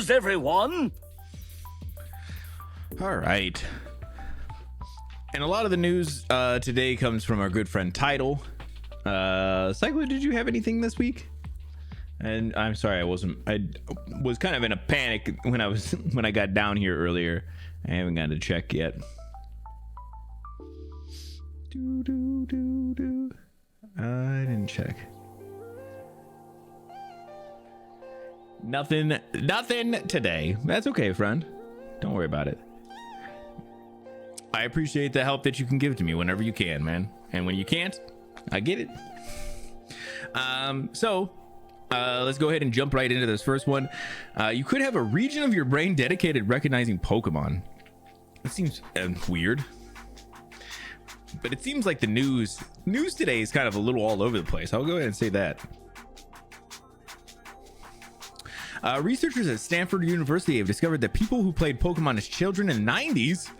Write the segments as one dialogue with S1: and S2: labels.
S1: news, everyone.
S2: All right. And a lot of the news today comes from our good friend Tidal. Cyclo, did you have anything this week? And I'm sorry, I was kind of in a panic when I got down here earlier. I haven't gotten to check yet. I didn't check. Nothing today. That's okay, friend. Don't worry about it. I appreciate the help that you can give to me whenever you can, man. And when you can't, I get it. So let's go ahead and jump right into this first one. You could have a region of your brain dedicated recognizing Pokemon. It seems weird, but it seems like the news today is kind of a little all over the place. I'll go ahead and say that. Researchers at Stanford University have discovered that people who played Pokemon as children in the 90s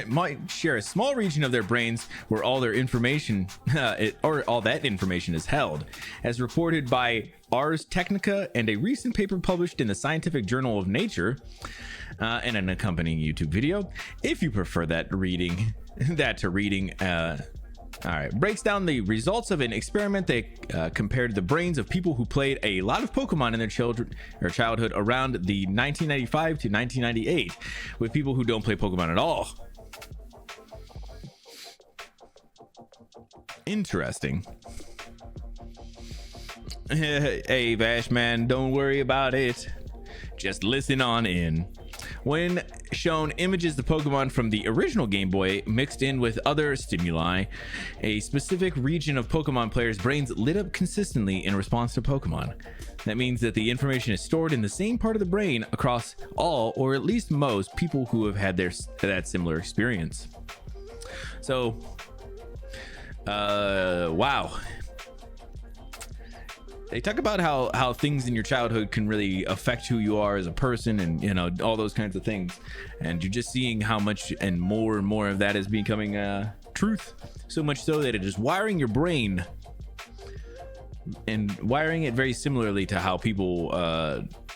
S2: might share a small region of their brains where all their information all that information is held, as reported by Ars Technica and a recent paper published in the Scientific Journal of Nature, and an accompanying YouTube video. If you prefer that to reading, all right, breaks down the results of an experiment. They compared the brains of people who played a lot of Pokemon in their childhood around the 1995 to 1998 with people who don't play Pokemon at all. Interesting. Hey, Vash man, don't worry about it. Just listen on in. When shown images of Pokemon from the original Game Boy mixed in with other stimuli, a specific region of Pokemon players' brains lit up consistently in response to Pokemon. That means that the information is stored in the same part of the brain across all, or at least most, people who have had that similar experience. So, wow. They talk about how things in your childhood can really affect who you are as a person, and you know, all those kinds of things, and you're just seeing how much and more of that is becoming truth, so much so that it is wiring your brain and wiring it very similarly to how people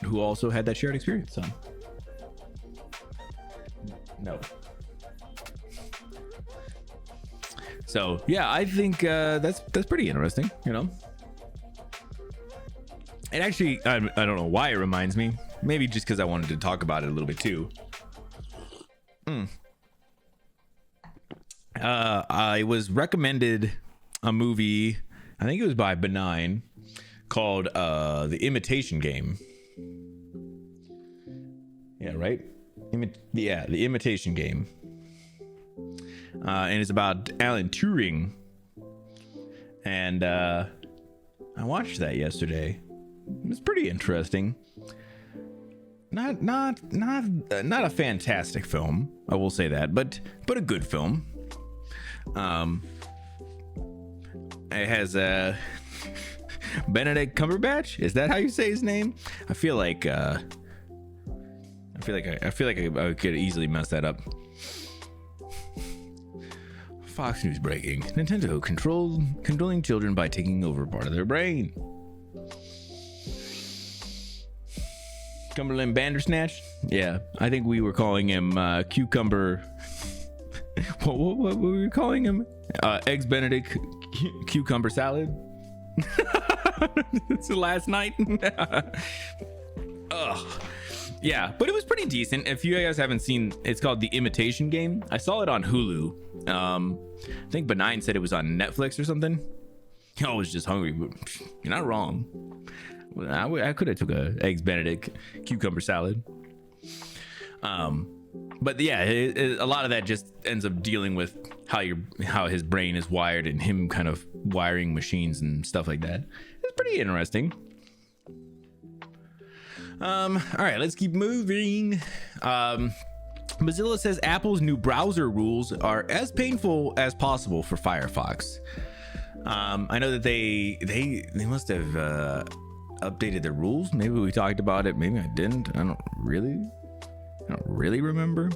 S2: who also had that shared experience. So yeah, I think that's pretty interesting, you know. And actually, I don't know why it reminds me. Maybe just because I wanted to talk about it a little bit too. I was recommended a movie, I think it was by Benign, called The Imitation Game. Yeah, right? The Imitation Game. And it's about Alan Turing. And I watched that yesterday. It was pretty interesting. Not a fantastic film, I will say that, but a good film. It has Benedict Cumberbatch. Is that how you say his name? I feel like I could easily mess that up. Fox News breaking: Nintendo controlling children by taking over part of their brain. Cumberland Bandersnatch? Yeah, I think we were calling him Cucumber. What were we calling him? Eggs Benedict Cucumber Salad? It's the last night. Ugh. Yeah, but it was pretty decent. If you guys haven't seen, it's called The Imitation Game. I saw it on Hulu. I think Benign said it was on Netflix or something. I was just hungry, but you're not wrong. I could have took a Eggs Benedict cucumber salad. But yeah, a lot of that just ends up dealing with how his brain is wired and him kind of wiring machines and stuff like that. It's pretty interesting. All right, let's keep moving. Mozilla says Apple's new browser rules are as painful as possible for Firefox. I know that they must have updated the rules. Maybe we talked about it, maybe I didn't. I don't really remember.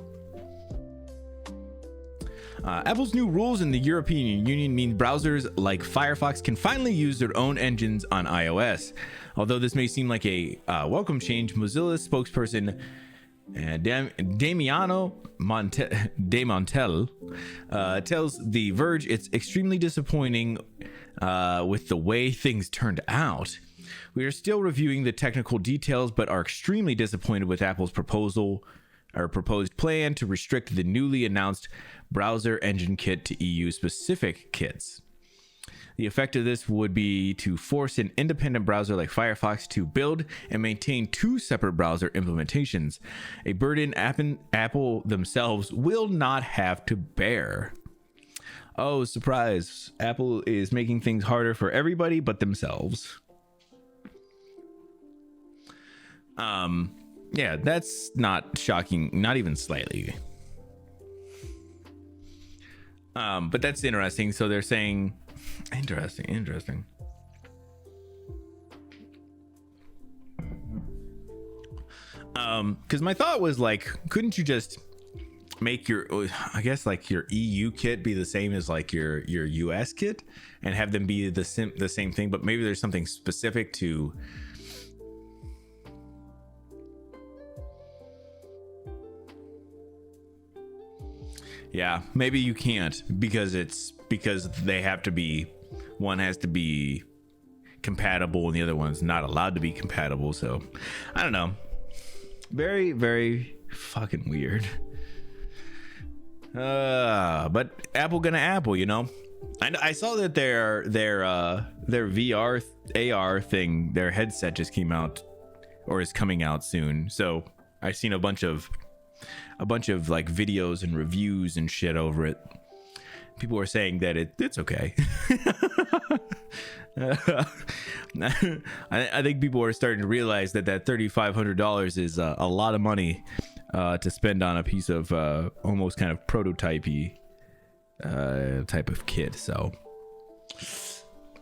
S2: Apple's new rules in the European Union mean browsers like Firefox can finally use their own engines on iOS. Although this may seem like a welcome change, Mozilla spokesperson Damiano De Montel tells The Verge it's extremely disappointing with the way things turned out. We are still reviewing the technical details, but are extremely disappointed with Apple's proposed plan to restrict the newly announced browser engine kit to EU specific kits. The effect of this would be to force an independent browser like Firefox to build and maintain two separate browser implementations, a burden Apple themselves will not have to bear. Oh, surprise. Apple is making things harder for everybody but themselves. Yeah, that's not shocking, not even slightly. But that's interesting. So they're saying, interesting. Because my thought was like, couldn't you just make your, I guess like your EU kit be the same as like your US kit and have them be the same thing, but maybe there's something specific to. Yeah, maybe you can't because they have to be, one has to be compatible and the other one's not allowed to be compatible. So I don't know. Very, very fucking weird. But Apple gonna Apple, you know. I saw that their VR AR thing, their headset just came out or is coming out soon. So I've seen a bunch of like videos and reviews and shit over it. People are saying that it's okay. I think people are starting to realize that $3,500 is a lot of money to spend on a piece of almost kind of prototypey type of kit. So,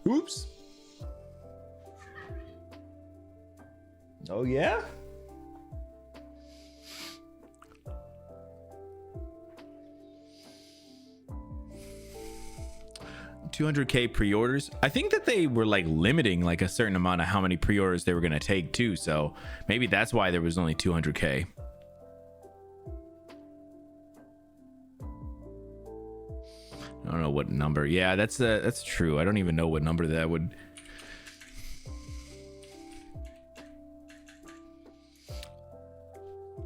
S2: oops. Oh yeah. 200K pre-orders. I think that they were like limiting like a certain amount of how many pre-orders they were going to take too, so maybe that's why there was only 200K. I don't know what number. Yeah, that's true. I don't even know what number that would.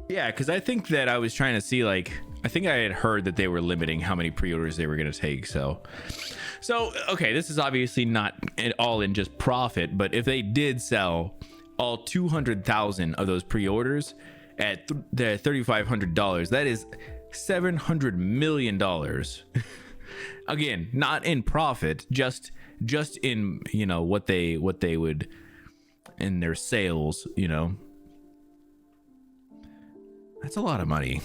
S2: Yeah, because I think that I was trying to see, like, I think I had heard that they were limiting how many pre-orders they were going to take. So okay, this is obviously not at all in just profit, but if they did sell all 200,000 of those pre-orders at the $3,500, that is $700 million. Again, not in profit, just in, you know, what they would in their sales, you know. That's a lot of money.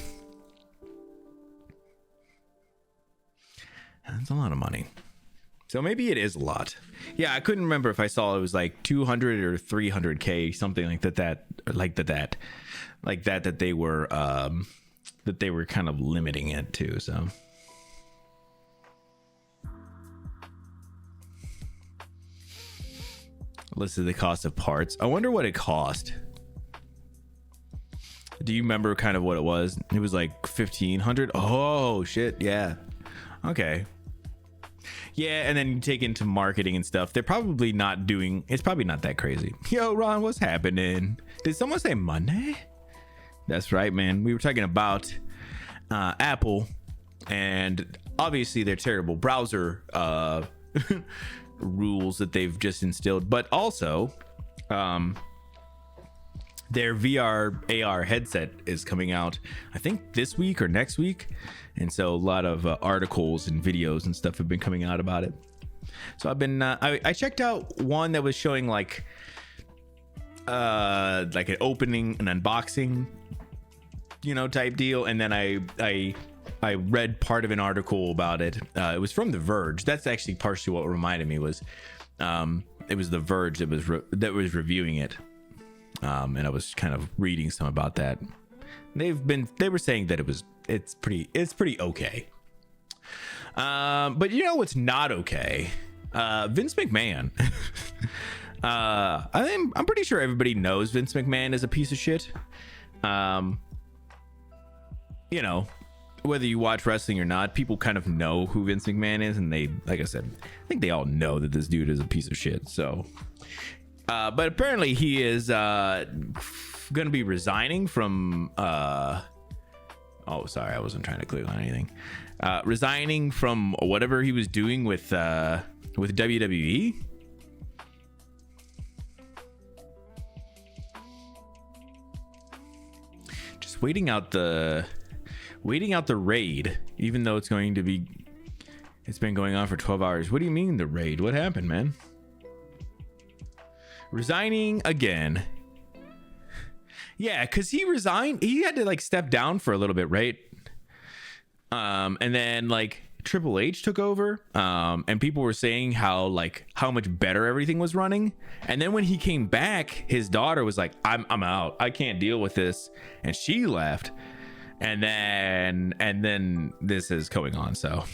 S2: That's a lot of money. So maybe it is a lot. Yeah, I couldn't remember if I saw it was like 200 or 300K, something like that they were kind of limiting it to. So listed the cost of parts. I wonder what it cost. Do you remember kind of what it was? It was like 1,500. Oh shit, yeah. Okay. Yeah, and then you take into marketing and stuff. They're probably not doing. It's probably not that crazy. Yo, Ron, what's happening? Did someone say Monday? That's right, man. We were talking about Apple, and obviously their terrible browser rules that they've just instilled, but also their VR AR headset is coming out, I think this week or next week. And so a lot of articles and videos and stuff have been coming out about it. So I've been, I checked out one that was showing like an opening, an unboxing, you know, type deal. And then I read part of an article about it. It was from The Verge. That's actually partially what reminded me was, it was The Verge that was reviewing it. And I was kind of reading some about that. They were saying that it's pretty okay. But you know what's not okay? Vince McMahon. I'm pretty sure everybody knows Vince McMahon is a piece of shit. You know, whether you watch wrestling or not, people kind of know who Vince McMahon is, and they, like I said, I think they all know that this dude is a piece of shit. So, but apparently he is going to be resigning from. Oh, sorry, I wasn't trying to click on anything. Resigning from whatever he was doing with WWE. Just waiting out the raid, even though it's been going on for 12 hours. What do you mean the raid? What happened, man? Resigning again. Yeah, because he resigned. He had to like step down for a little bit, right? And then like Triple H took over, and people were saying how much better everything was running. And then when he came back, his daughter was like, I'm out. I can't deal with this. And she left. And then this is going on. So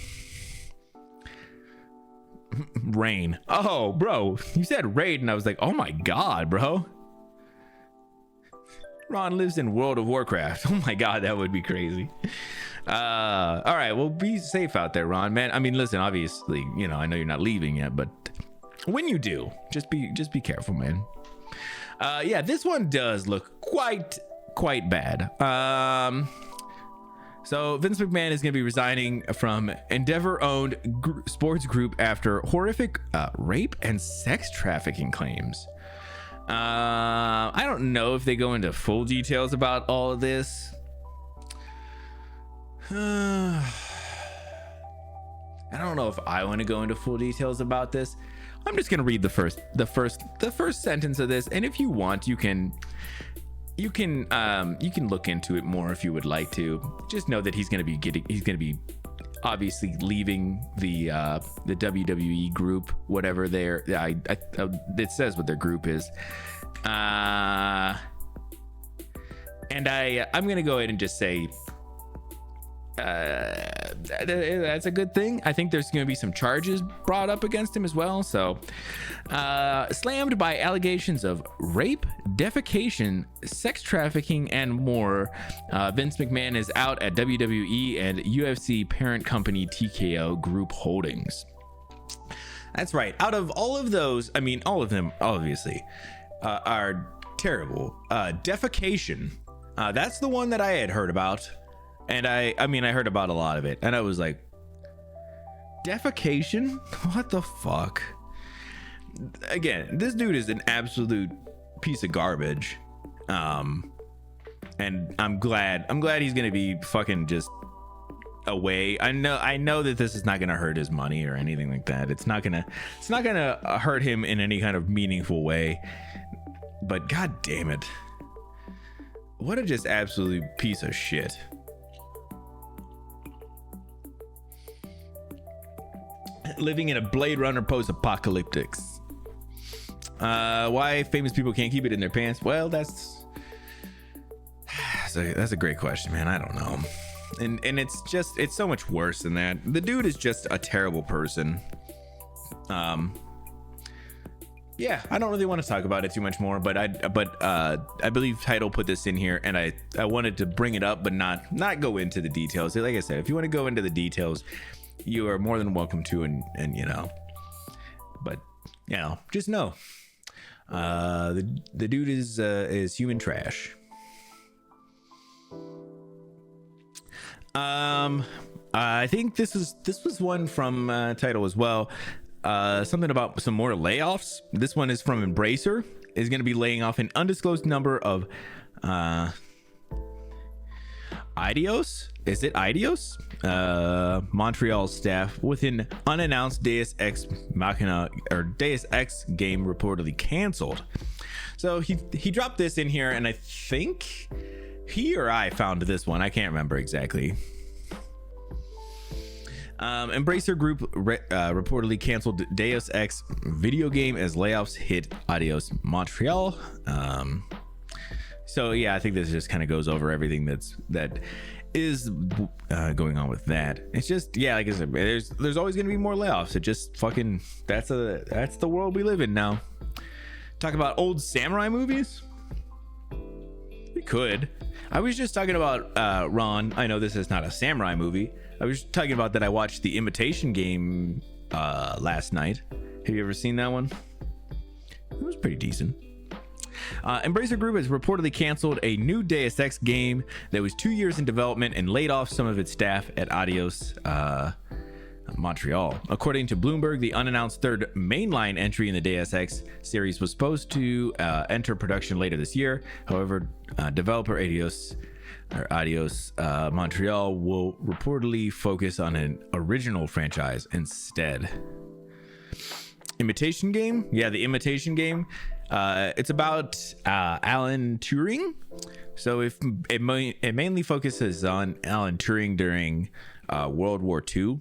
S2: Rain. Oh, bro, you said raid, and I was like, oh my god, bro. Ron lives in World of Warcraft. Oh my god, that would be crazy. All right, well, be safe out there, Ron, man. I mean, listen, obviously, you know, I know you're not leaving yet, but when you do, just be careful, man. Yeah, this one does look quite bad. So Vince McMahon is going to be resigning from Endeavor-owned sports group after horrific rape and sex trafficking claims. I don't know if they go into full details about all of this. I don't know if I want to go into full details about this. I'm just going to read the first sentence of this, and if you want, you can look into it more if you would like to. Just know that he's going to be obviously leaving the WWE group, whatever it says what their group is. And I'm going to go ahead and just say that's a good thing. I think there's going to be some charges brought up against him as well. So, slammed by allegations of rape, defecation, sex trafficking, and more, Vince McMahon is out at WWE and UFC parent company TKO Group Holdings. That's right. Out of all of those, I mean, all of them obviously are terrible. Defecation, that's the one that I had heard about. And I mean, I heard about a lot of it, and I was like, defecation? What the fuck? Again, this dude is an absolute piece of garbage. And I'm glad he's gonna be fucking just away. I know that this is not gonna hurt his money or anything like that. It's not gonna hurt him in any kind of meaningful way. But god damn it, what a just absolute piece of shit. Living in a Blade Runner post-apocalyptics. Why famous people can't keep it in their pants? Well, that's a great question, man. I don't know. And it's so much worse than that. The dude is just a terrible person. Yeah, I don't really want to talk about it too much more, but I believe Title put this in here, and I wanted to bring it up, but not go into the details. Like I said, if you want to go into the details, you are more than welcome to, and you know, but you know, just know the dude is human trash. I think this was one from Title as well. Something about some more layoffs. This one is from Embracer. Is going to be laying off an undisclosed number of Eidos? Is it Eidos? Montreal staff with an unannounced Deus Ex Machina or Deus Ex game reportedly canceled. So he dropped this in here, and I think he or I found this one. I can't remember exactly. Embracer Group reportedly canceled Deus Ex video game as layoffs hit Eidos Montreal. So yeah, I think this just kind of goes over everything that is going on with that? It's just, yeah, like I said, there's always gonna be more layoffs. It just fucking, that's the world we live in now. Talk about old samurai movies. We could. I was just talking about Ron. I know this is not a samurai movie. I was talking about that I watched The Imitation Game last night. Have you ever seen that one? It was pretty decent. Embracer Group has reportedly canceled a new Deus Ex game that was 2 years in development and laid off some of its staff at Adios Montreal. According to Bloomberg, the unannounced third mainline entry in the Deus Ex series was supposed to enter production later this year. However, developer Adios Montreal will reportedly focus on an original franchise instead. Imitation Game? Yeah, The Imitation Game. It's about Alan Turing. So if it mainly focuses on Alan Turing during World War II,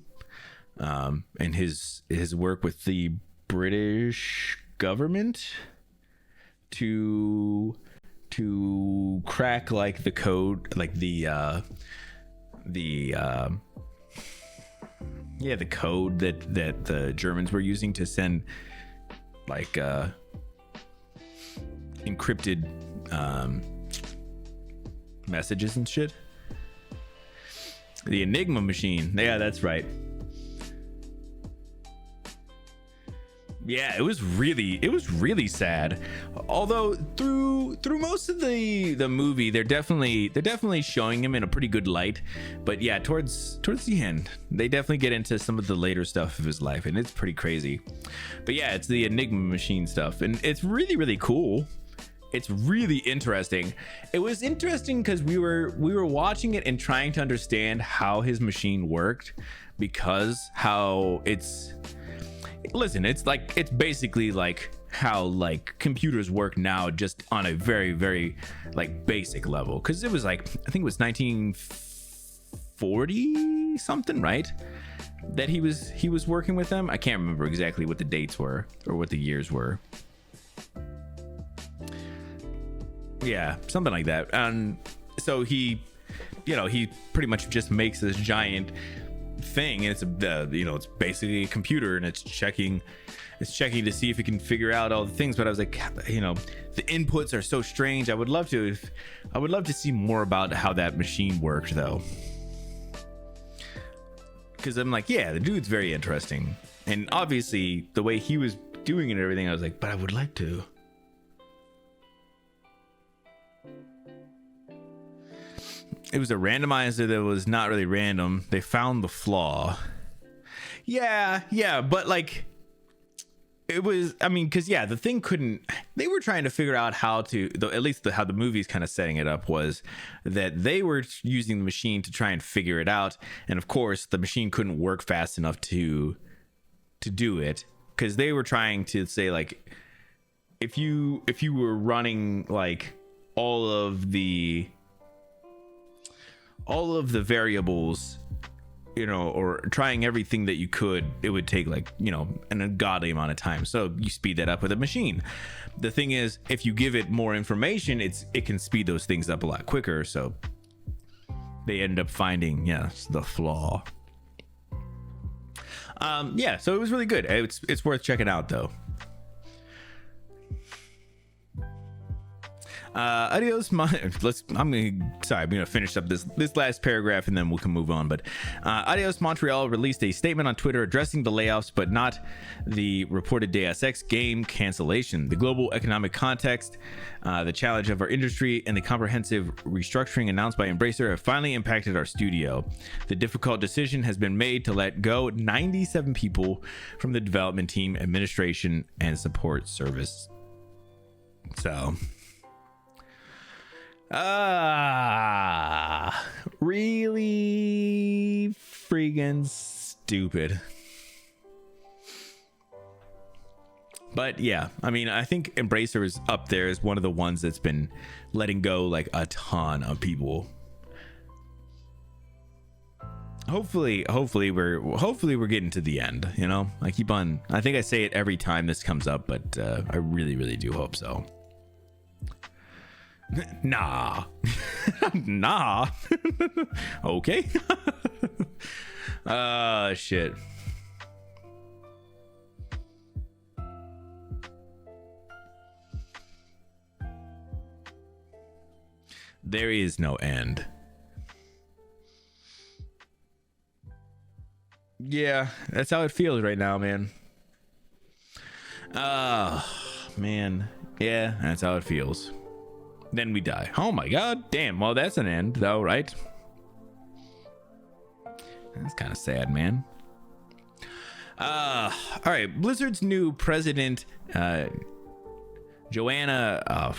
S2: and his work with the British government to crack like the code, like the code that the Germans were using to send like encrypted messages and shit. The Enigma machine. Yeah, that's right. Yeah, it was really sad. Although through most of the movie, they're definitely showing him in a pretty good light. But yeah, towards the end, they definitely get into some of the later stuff of his life, and it's pretty crazy. But yeah, it's the Enigma machine stuff, and it's really cool. It's really interesting. It was interesting because we were watching it and trying to understand how his machine worked, because how it's basically like how like computers work now, just on a very like basic level. Because it was like, I think it was 1940 something, right? That he was working with them. I can't remember exactly what the dates were or what the years were. Yeah, something like that. And so he pretty much just makes this giant thing, and it's it's basically a computer, and it's checking to see if it can figure out all the things. But I was like, the inputs are so strange. I would love to see more about how that machine worked, though, because I'm like, yeah, the dude's very interesting, and obviously the way he was doing it and everything, I was like, but I would like to. It was a randomizer that was not really random. They found the flaw. Yeah, but like, it was, I mean, because yeah, the thing couldn't, they were trying to figure out how to, at least how the movie's kind of setting it up was that they were using the machine to try and figure it out. And of course, the machine couldn't work fast enough to do it, because they were trying to say, like, if you were running like all of the variables, or trying everything that you could, it would take like, an ungodly amount of time. So you speed that up with a machine. The thing is, if you give it more information, it can speed those things up a lot quicker. So they end up finding, the flaw. So it was really good. It's worth checking out, though. I'm gonna finish up this last paragraph, and then we can move on. But Adios Montreal released a statement on Twitter addressing the layoffs, but not the reported Deus Ex game cancellation. The global economic context, the challenge of our industry, and the comprehensive restructuring announced by Embracer have finally impacted our studio. The difficult decision has been made to let go 97 people from the development team, administration, and support service. So really freaking stupid. But yeah, I mean, I think Embracer is up there as one of the ones that's been letting go like a ton of people. Hopefully we're getting to the end, I think I say it every time this comes up, but I really do hope so. Nah. Nah. Okay. Shit. There is no end. Yeah, that's how it feels right now, man. Man. Yeah, that's how it feels. Then we die. Oh my god. Damn. Well, that's an end, though, right? That's kind of sad, man. All right. Blizzard's new president, Joanna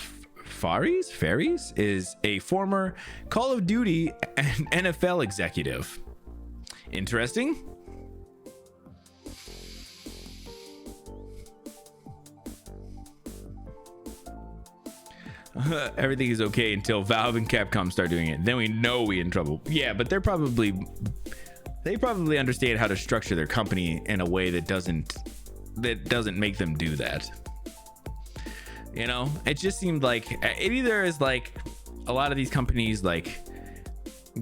S2: Faries, is a former Call of Duty and NFL executive. Interesting. Everything is okay until Valve and Capcom start doing it. Then we know we're in trouble. Yeah, but they probably understand how to structure their company in a way that doesn't make them do that. You know, it just seemed like it either is like a lot of these companies like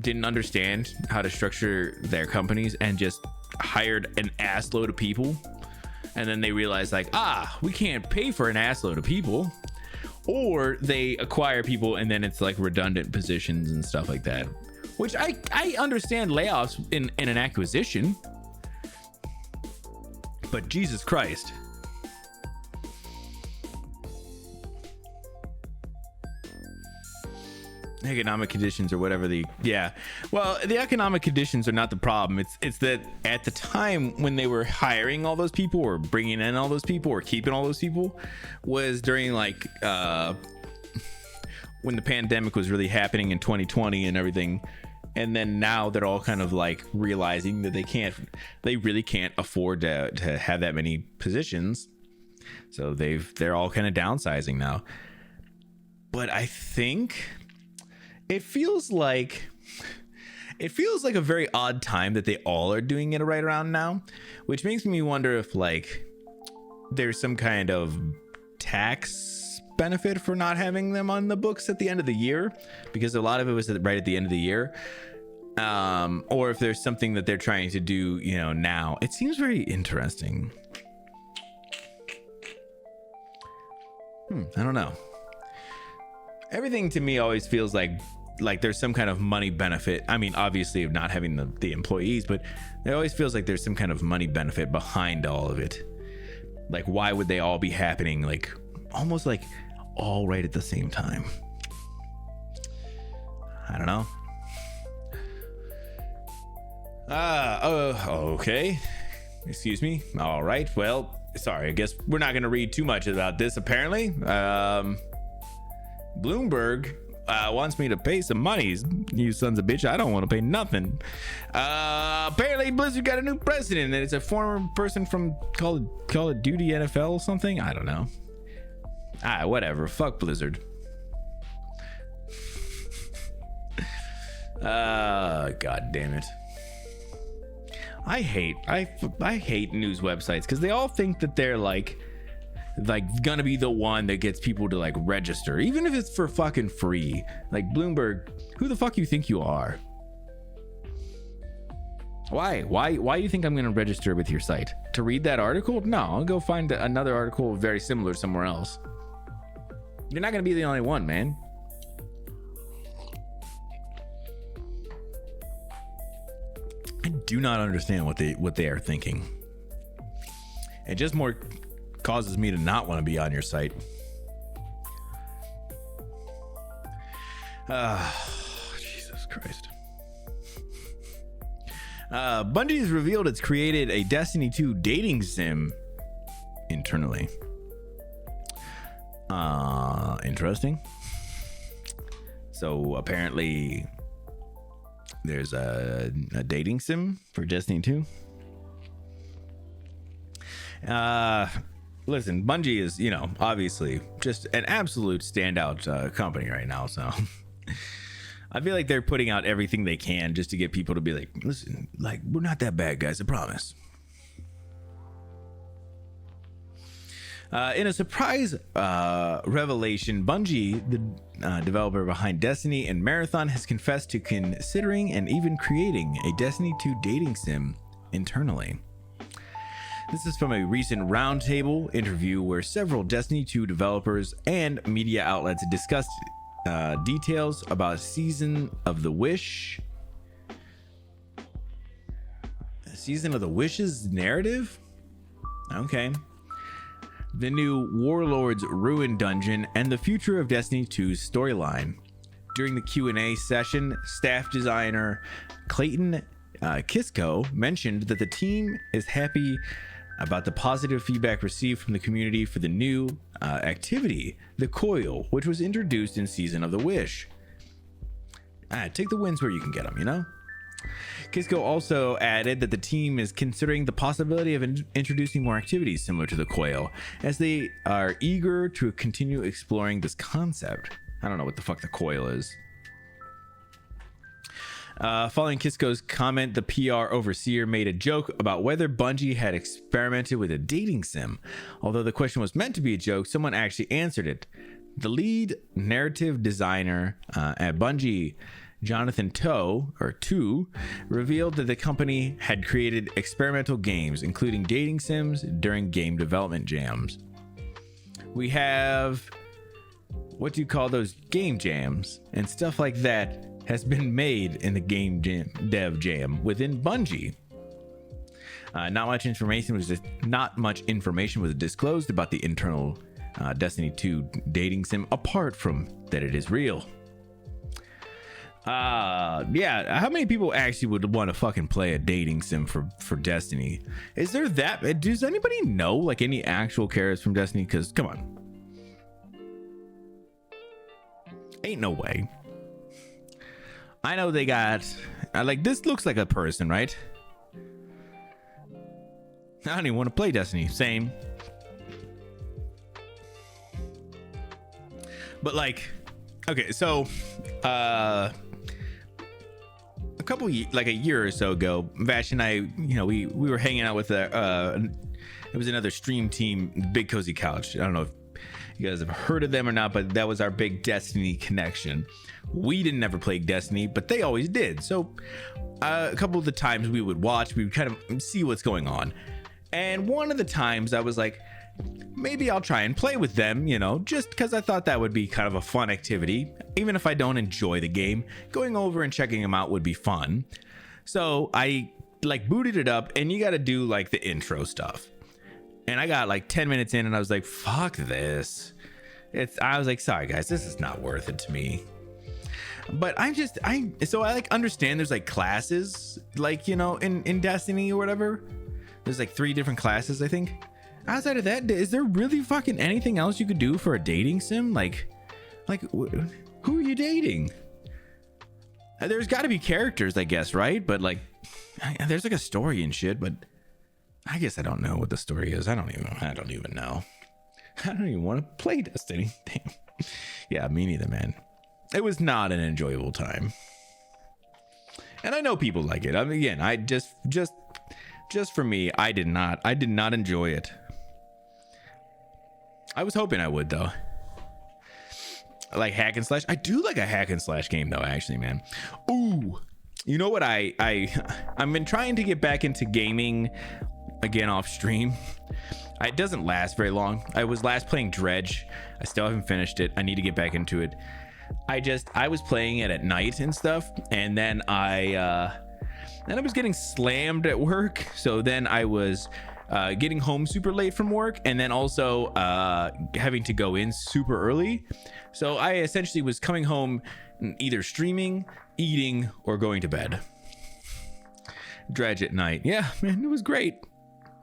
S2: didn't understand how to structure their companies and just hired an ass load of people, and then they realized like, we can't pay for an ass load of people. Or they acquire people and then it's like redundant positions and stuff like that, which I understand layoffs in an acquisition, but Jesus Christ. Economic conditions or whatever the economic conditions are not the problem. It's that at the time when they were hiring all those people or bringing in all those people or keeping all those people was during like when the pandemic was really happening in 2020 and everything, and then now they're all kind of like realizing that they really can't afford to have that many positions, so they're all kind of downsizing now. But I think it feels like a very odd time that they all are doing it right around now, which makes me wonder if like there's some kind of tax benefit for not having them on the books at the end of the year, because a lot of it was right at the end of the year, or if there's something that they're trying to do, you know, now. It seems very interesting. I don't know. Everything to me always feels like there's some kind of money benefit. I mean, obviously of not having the employees, but it always feels like there's some kind of money benefit behind all of it. Like, why would they all be happening like almost like all right at the same time? I don't know. Okay. Excuse me. All right. Well, sorry. I guess we're not going to read too much about this, apparently. Bloomberg wants me to pay some monies. You sons of bitch. I don't want to pay nothing. Apparently Blizzard got a new president, and it's a former person from Call of Duty NFL or something. I don't know. Whatever. Fuck Blizzard. God damn it. I hate news websites because they all think that they're like gonna be the one that gets people to like register, even if it's for fucking free. Like Bloomberg, who the fuck you think you are? Why do you think I'm gonna register with your site? To read that article? No, I'll go find another article very similar somewhere else. You're not gonna be the only one, man. I do not understand what they are thinking. It just more causes me to not want to be on your site. Jesus Christ. Bungie has revealed it's created a Destiny 2 dating sim internally. Interesting. So apparently there's a dating sim for Destiny 2. Listen, Bungie is, you know, obviously just an absolute standout company right now. So I feel like they're putting out everything they can just to get people to be like, listen, like, we're not that bad, guys, I promise. In a surprise revelation, Bungie, the developer behind Destiny and Marathon, has confessed to considering and even creating a Destiny 2 dating sim internally. This is from a recent roundtable interview where several Destiny 2 developers and media outlets discussed details about Season of the Wish. Season of the Wish's narrative? Okay. The new Warlord's Ruin Dungeon, and the future of Destiny 2's storyline. During the Q&A session, staff designer Clayton Kisko mentioned that the team is happy about the positive feedback received from the community for the new activity, the Coil, which was introduced in Season of the Wish. Take the wins where you can get them, you know? Kisko also added that the team is considering the possibility of introducing more activities similar to the Coil, as they are eager to continue exploring this concept. I don't know what the fuck the Coil is. Following Kisko's comment, the PR overseer made a joke about whether Bungie had experimented with a dating sim. Although the question was meant to be a joke, someone actually answered it. The lead narrative designer at Bungie, Jonathan Toe, revealed that the company had created experimental games, including dating sims, during game development jams. We have, what do you call those, game jams, and stuff like that has been made in the game dev jam within Bungie. Not much information was disclosed about the internal Destiny 2 dating sim, apart from that it is real. Yeah, how many people actually would want to fucking play a dating sim for Destiny? Is there that? Does anybody know like any actual characters from Destiny? Because come on, ain't no way. I know they got like, this looks like a person, right? I don't even want to play Destiny. Same. But like, okay, so a year or so ago, Vash and I, you know, we were hanging out with it was another stream team, Big Cozy Couch. I don't know if you guys have heard of them or not, but that was our big Destiny connection. We didn't ever play Destiny, but they always did. So a couple of the times we would watch, we would kind of see what's going on. And one of the times I was like, maybe I'll try and play with them, you know, just because I thought that would be kind of a fun activity. Even if I don't enjoy the game, going over and checking them out would be fun. So I like booted it up, and you got to do like the intro stuff. And I got like 10 minutes in and I was like, fuck this. I was like, sorry guys, this is not worth it to me. But I like understand there's like classes, like, you know, in Destiny or whatever. There's like 3 different classes, I think. Outside of that, is there really fucking anything else you could do for a dating sim? Like who are you dating? There's got to be characters, I guess, right? But like, there's like a story and shit, but I guess I don't know what the story is. I don't even know. I don't even want to play Destiny. Damn. Yeah, me neither, man. It was not an enjoyable time. And I know people like it. I mean, again, I just for me, I did not enjoy it. I was hoping I would, though. Like hack and slash. I do like a hack and slash game, though, actually, man. Ooh, you know what? I've been trying to get back into gaming again off stream. It doesn't last very long. I was last playing Dredge. I still haven't finished it. I need to get back into it. I was playing it at night and stuff, and then I was getting slammed at work. So then I was getting home super late from work, and then also having to go in super early. So I essentially was coming home either streaming, eating, or going to bed. Dredge at night. Yeah, man, it was great,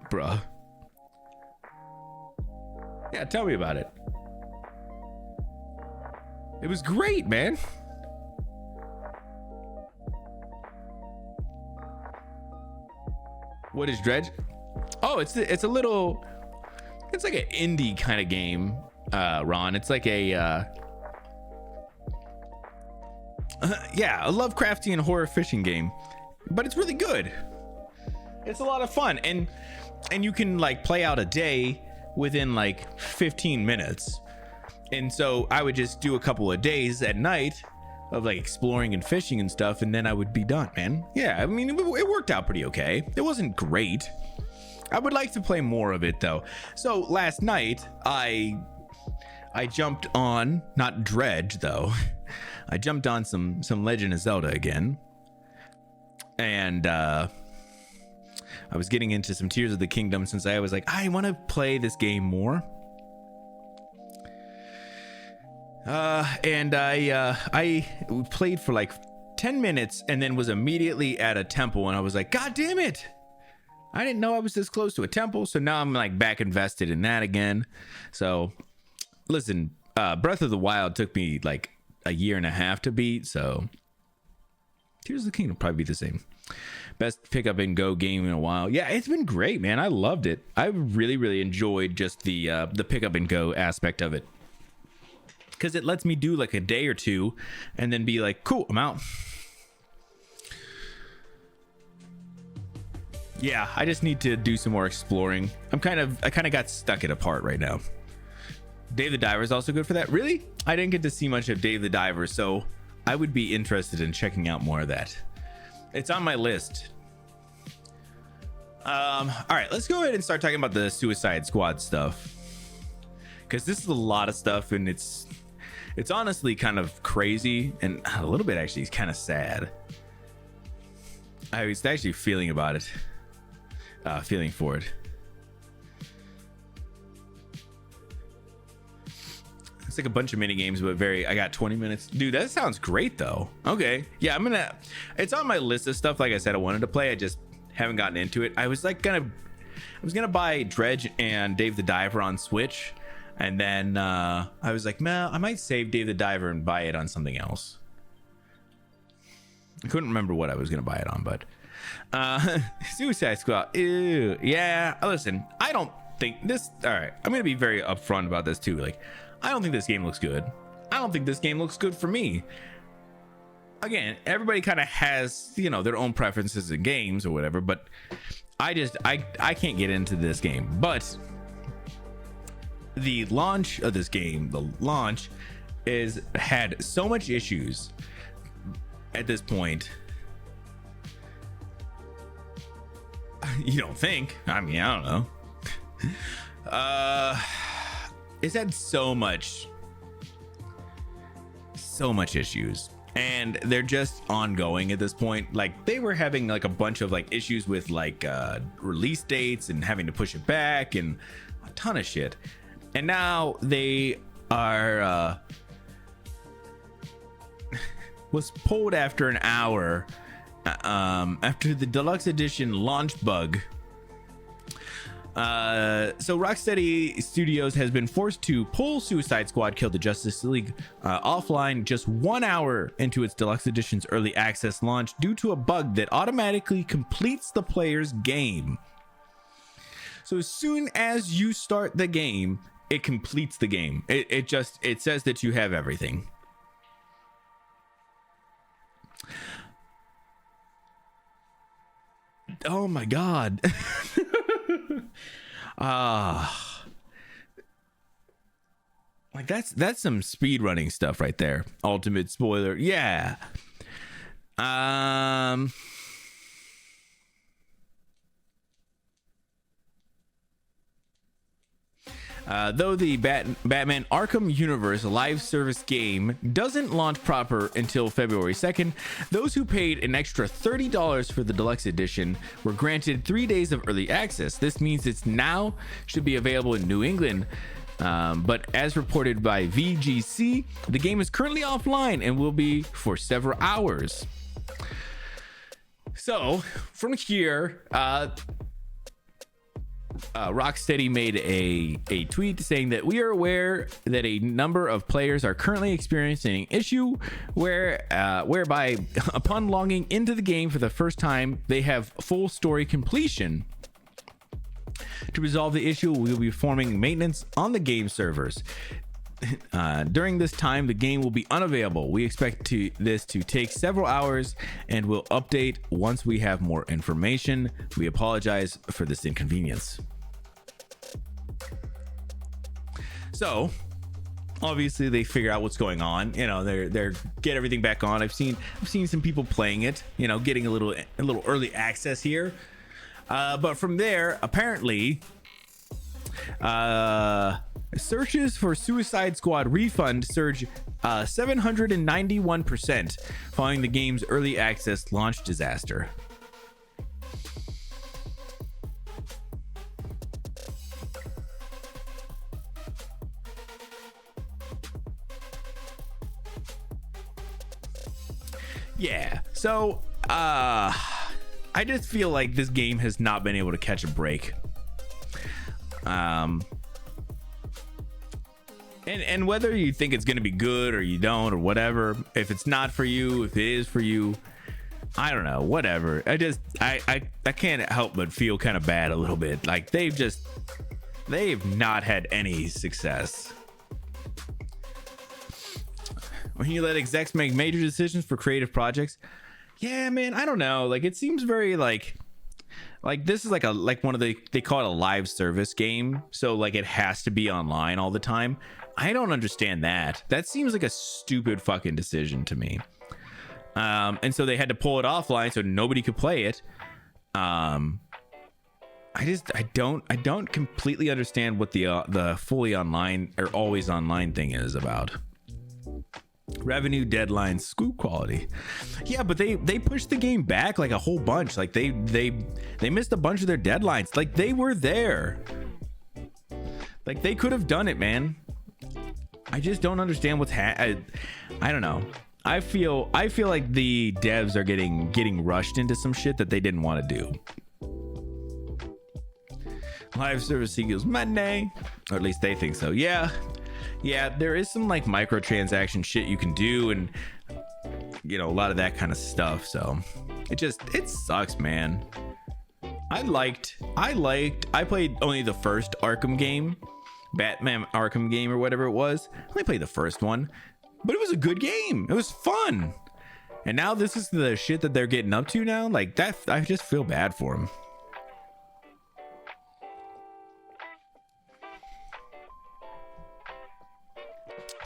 S2: bruh. Yeah, tell me about it. It was great, man. What is Dredge? Oh, it's like an indie kind of game, Ron. It's like a a Lovecraftian horror fishing game, but it's really good. It's a lot of fun, and you can like play out a day within like 15 minutes. And so I would just do a couple of days at night of like exploring and fishing and stuff, and then I would be done, man. Yeah, I mean, it worked out pretty okay. It wasn't great. I would like to play more of it though. So last night I jumped on, not Dredge though. I jumped on some Legend of Zelda again. And I was getting into some Tears of the Kingdom since I was like, I want to play this game more. And I played for like 10 minutes and then was immediately at a temple, and I was like, God damn it. I didn't know I was this close to a temple. So now I'm like back invested in that again. So listen, Breath of the Wild took me like a year and a half to beat. So Tears of the Kingdom will probably be the same. Best pick up and go game in a while. Yeah, it's been great, man. I loved it. I really, really enjoyed just the pick up and go aspect of it, because it lets me do like a day or two and then be like, cool, I'm out. Yeah, I just need to do some more exploring. I kind of got stuck at a part right now. Dave the Diver is also good for that. Really? I didn't get to see much of Dave the Diver, so I would be interested in checking out more of that. It's on my list. All right, let's go ahead and start talking about the Suicide Squad stuff, because this is a lot of stuff, and it's honestly kind of crazy and a little bit actually kind of sad. I was actually feeling for it. It's like a bunch of mini games, but I got 20 minutes. Dude, that sounds great though. Okay. Yeah, it's on my list of stuff. Like I said, I wanted to play. I just haven't gotten into it. I was gonna buy Dredge and Dave the Diver on Switch. And then I was like, man, I might save Dave the Diver and buy it on something else. I couldn't remember what I was gonna buy it on, but Suicide Squad. Ew. Yeah, listen, I don't think this. All right, I'm gonna be very upfront about this too. Like, I don't think this game looks good. I don't think this game looks good for me. Again, everybody kind of has, their own preferences in games or whatever, but I can't get into this game. But the launch of this game, had so much issues at this point. You don't think? I mean, I don't know. It's had so much issues, and they're just ongoing at this point. Like, they were having like a bunch of like issues with like release dates and having to push it back and a ton of shit. And now they are was pulled after an hour after the deluxe edition launch bug. So Rocksteady Studios has been forced to pull Suicide Squad Kill the Justice League offline just 1 hour into its deluxe edition's early access launch due to a bug that automatically completes the player's game. So as soon as you start the game, it completes the game. It says that you have everything. Oh my god. Like that's some speed running stuff right there. Ultimate spoiler. Yeah. Though the Batman Arkham Universe live service game doesn't launch proper until February 2nd, those who paid an extra $30 for the deluxe edition were granted 3 days of early access. This means it's now should be available in New England. But as reported by VGC, the game is currently offline and will be for several hours. So from here, Rocksteady made a tweet saying that we are aware that a number of players are currently experiencing an issue whereby upon logging into the game for the first time, they have full story completion. To resolve the issue, we will be performing maintenance on the game servers. During this time, the game will be unavailable. We expect this to take several hours and will update once we have more information. We apologize for this inconvenience. So obviously they figure out what's going on. You know, they're get everything back on. I've seen some people playing it, you know, getting a little early access here. But from there, apparently, searches for Suicide Squad Refund surge 791% following the game's early access launch disaster. Yeah, so I just feel like this game has not been able to catch a break. And whether you think it's going to be good or you don't or whatever, if it's not for you, if it is for you, I don't know, whatever. I can't help but feel kind of bad a little bit. Like they've not had any success. When you let execs make major decisions for creative projects, yeah, man, I don't know. Like it seems very like this is like one of they call it a live service game, so like it has to be online all the time. I don't understand that. That seems like a stupid fucking decision to me. And so they had to pull it offline so nobody could play it. I don't completely understand what the fully online or always online thing is about. Revenue, deadlines, scoop quality. Yeah, but they pushed the game back like a whole bunch. Like they missed a bunch of their deadlines. Like they were there. Like they could have done it, man. I just don't understand what's I don't know. I feel like the devs are getting rushed into some shit that they didn't want to do. Live service equals money, or at least they think so. Yeah, there is some like microtransaction shit you can do, and you know, a lot of that kind of stuff. So it sucks, man. I played only the first Arkham game, Batman Arkham game or whatever it was. I only played the first one, but it was a good game. It was fun. And now this is the shit that they're getting up to now. Like that, I just feel bad for them.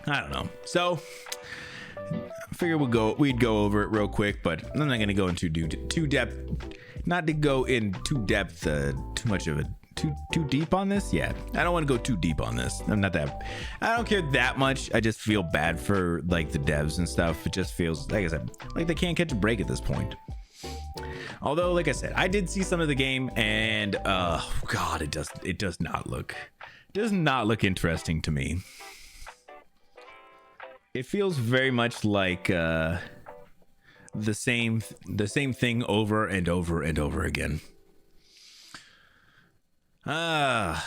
S2: I don't know. So I figure we'd go over it real quick, but I'm not going to go into too depth. Not to go in too depth, too deep on this. Yeah, I don't want to go too deep on this. I don't care that much. I just feel bad for like the devs and stuff. It just feels, like I said, like they can't catch a break at this point. Although, like I said, I did see some of the game, and God, it does not look interesting to me. It feels very much like the same thing over and over and over again. All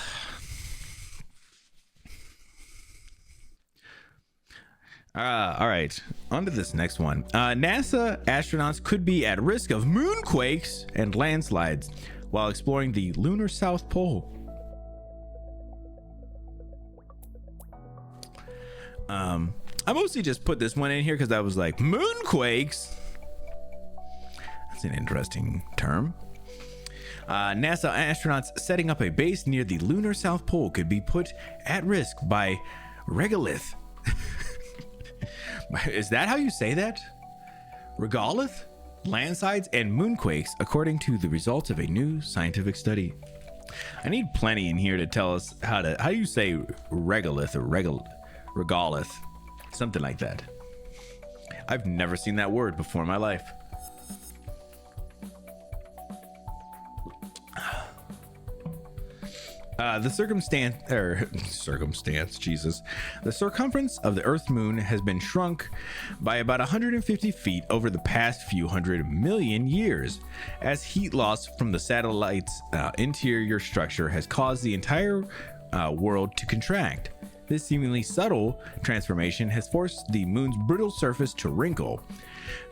S2: right, on to this next one. NASA astronauts could be at risk of moonquakes and landslides while exploring the lunar South Pole. I mostly just put this one in here because I was like, moonquakes? That's an interesting term. NASA astronauts setting up a base near the lunar South Pole could be put at risk by regolith. Is that how you say that? Regolith? Landslides and moonquakes, according to the results of a new scientific study. I need plenty in here to tell us how do you say regolith or regolith? Something like that. I've never seen that word before in my life. The circumference of the Earth's moon has been shrunk by about 150 feet over the past few 100 million years, as heat loss from the satellite's interior structure has caused the entire world to contract. This seemingly subtle transformation has forced the moon's brittle surface to wrinkle.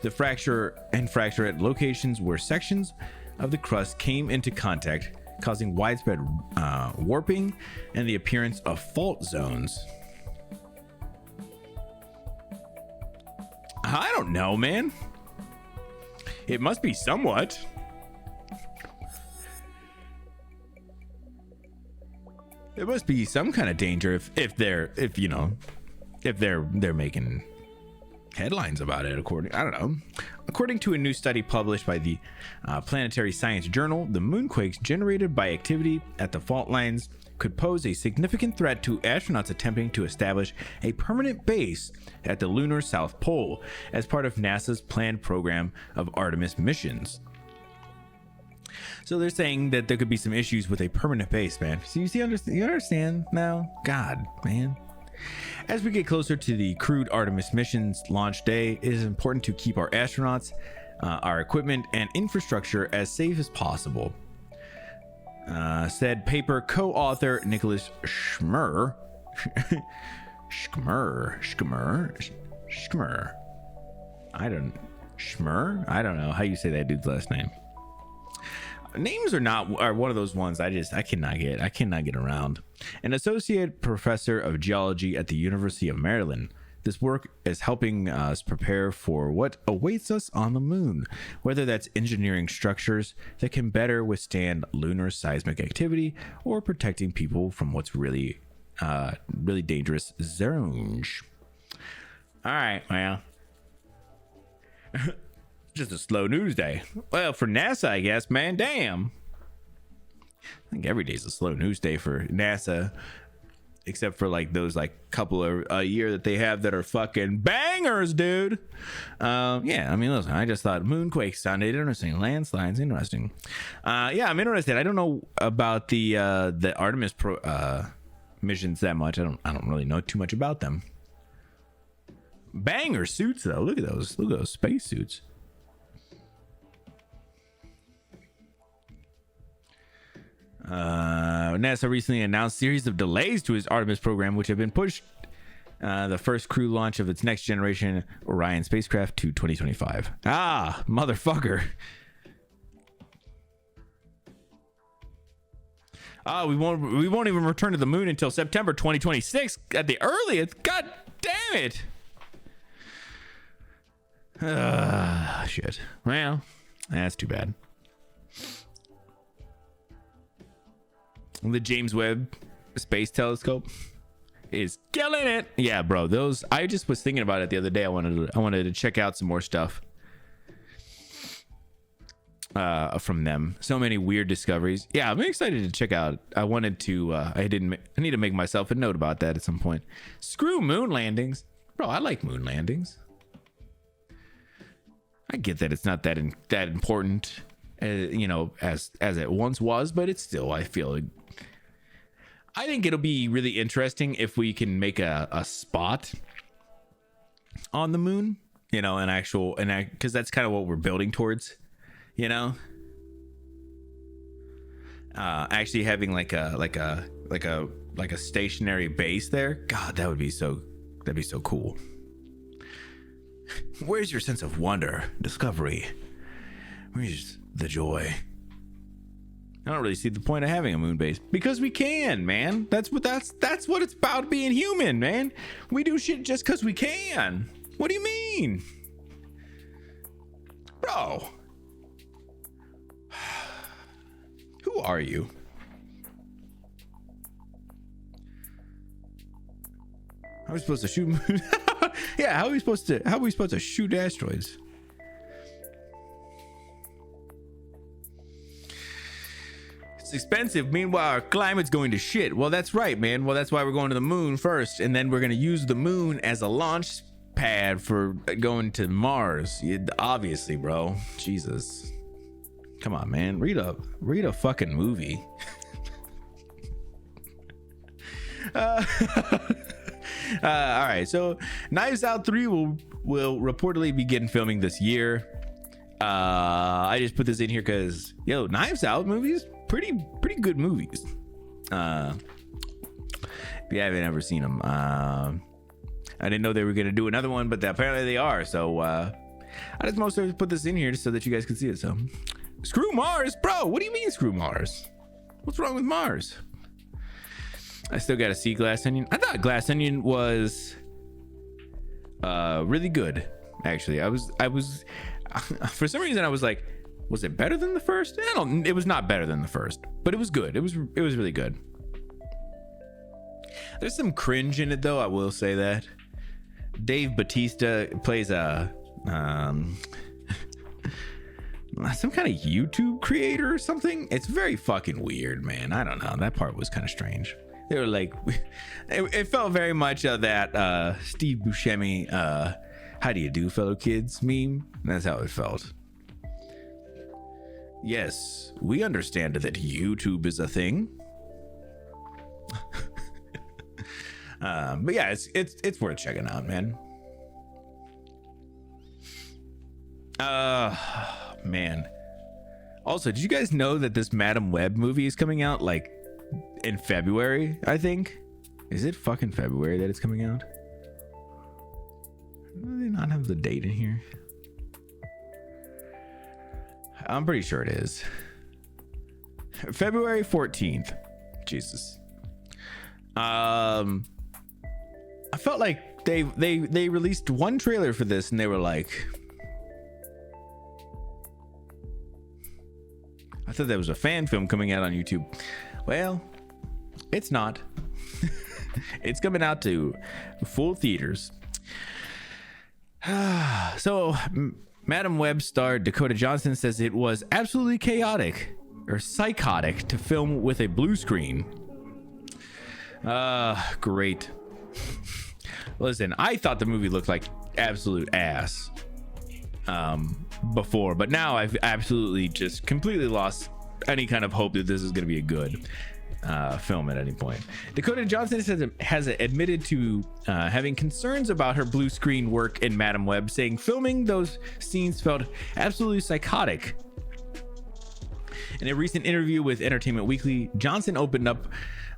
S2: The fracture at locations where sections of the crust came into contact, causing widespread warping and the appearance of fault zones. I don't know, man. It must be somewhat. There must be some kind of danger if they're making headlines about it. According to a new study published by the Planetary Science Journal, the moonquakes generated by activity at the fault lines could pose a significant threat to astronauts attempting to establish a permanent base at the lunar South Pole as part of NASA's planned program of Artemis missions. So they're saying that there could be some issues with a permanent base, man. So you understand now? God, man. As we get closer to the crewed Artemis mission's launch day, it is important to keep our astronauts, our equipment, and infrastructure as safe as possible. Said paper co-author Nicholas Schmer. Schmer. I don't know how you say that dude's last name. Names are one of those ones I cannot get around. An associate professor of geology at the University of Maryland. This work is helping us prepare for what awaits us on the moon, whether that's engineering structures that can better withstand lunar seismic activity or protecting people from what's really dangerous zones. All right, well. Just a slow news day. Well, for NASA, I guess, man. Damn. I think every day's a slow news day for NASA, except for like those couple of a year that they have that are fucking bangers, dude. Yeah, I mean, listen, I just thought moonquakes sounded interesting. Landslides, interesting. Yeah, I'm interested. I don't know about the Artemis missions that much. I don't really know too much about them. Banger suits though. Look at those space suits. NASA recently announced a series of delays to its Artemis program, which have been pushed the first crew launch of its next generation Orion spacecraft to 2025. Ah, motherfucker. Oh, we won't even return to the moon until September 2026 at the earliest. God damn it. Shit. Well, that's too bad. The James Webb Space Telescope is killing it. Yeah, bro. Those, I just was thinking about it the other day. I wanted to check out some more stuff from them. So many weird discoveries. Yeah, I'm excited to check out. I wanted to. I need to make myself a note about that at some point. Screw moon landings, bro. I like moon landings. I get that it's not that important, as it once was, but it's still. I think it'll be really interesting if we can make a spot on the moon, because that's kind of what we're building towards, actually having like a stationary base there. God, that'd be so cool. Where's your sense of wonder, discovery? Where's the joy? I don't really see the point of having a moon base because we can, man. That's what it's about being human, man. We do shit just because we can. What do you mean, bro? Who are you? How are we supposed to shoot? Yeah, how are we supposed to shoot asteroids? It's expensive. Meanwhile, our climate's going to shit. Well, that's right, man. Well, that's why we're going to the moon first, and then we're going to use the moon as a launch pad for going to Mars. Obviously, bro. Jesus. Come on, man. Read a fucking movie. All right, so Knives Out 3 will reportedly begin filming this year. I just put this in here because Knives Out movies, pretty good movies. If you haven't ever seen them, I didn't know they were gonna do another one, but apparently they are. So I just mostly put this in here just so that you guys can see it. So screw Mars, bro. What do you mean screw Mars? What's wrong with Mars? I still gotta see Glass Onion. I thought Glass Onion was really good, actually. I was for some reason I was like, was it better than the first? It was not better than the first, but it was good. It was really good. There's some cringe in it though, I will say that. Dave Bautista plays a some kind of YouTube creator or something. It's very fucking weird, man. I don't know. That part was kind of strange. They were like, it felt very much that Steve Buscemi, how do you do, fellow kids meme. That's how it felt. Yes, we understand that YouTube is a thing. But yeah, it's worth checking out, man. Man. Also, did you guys know that this Madam Web movie is coming out like in February? I think. Is it fucking February that it's coming out? Do they not have the date in here? I'm pretty sure it is. February 14th. Jesus. I felt like they released one trailer for this and they were like, I thought that was a fan film coming out on YouTube. Well, it's not. It's coming out to full theaters. So Madam Web star Dakota Johnson says it was absolutely chaotic or psychotic to film with a blue screen. Great. Listen, I thought the movie looked like absolute ass before, but now I've absolutely just completely lost any kind of hope that this is going to be a good film at any point. Dakota Johnson has admitted to having concerns about her blue screen work in Madam Web, saying filming those scenes felt absolutely psychotic. In a recent interview with Entertainment Weekly, Johnson opened up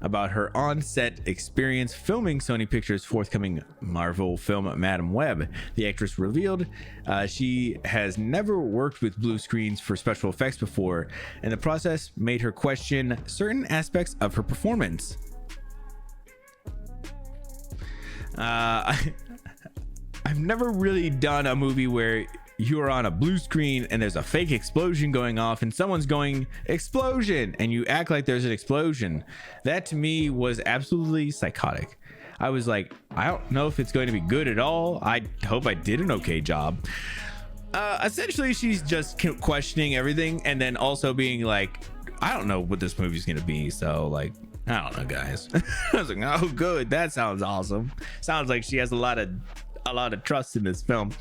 S2: about her on-set experience filming Sony Pictures' forthcoming Marvel film Madam Web. The actress revealed she has never worked with blue screens for special effects before, and the process made her question certain aspects of her performance. I've never really done a movie where you are on a blue screen and there's a fake explosion going off and someone's going explosion and you act like there's an explosion. That to me was absolutely psychotic. I was like, I don't know if it's going to be good at all. I hope I did an okay job. Essentially, she's just questioning everything and then also being like, I don't know what this movie's going to be. So like, I don't know, guys. I was like, oh, good. That sounds awesome. Sounds like she has a lot of trust in this film.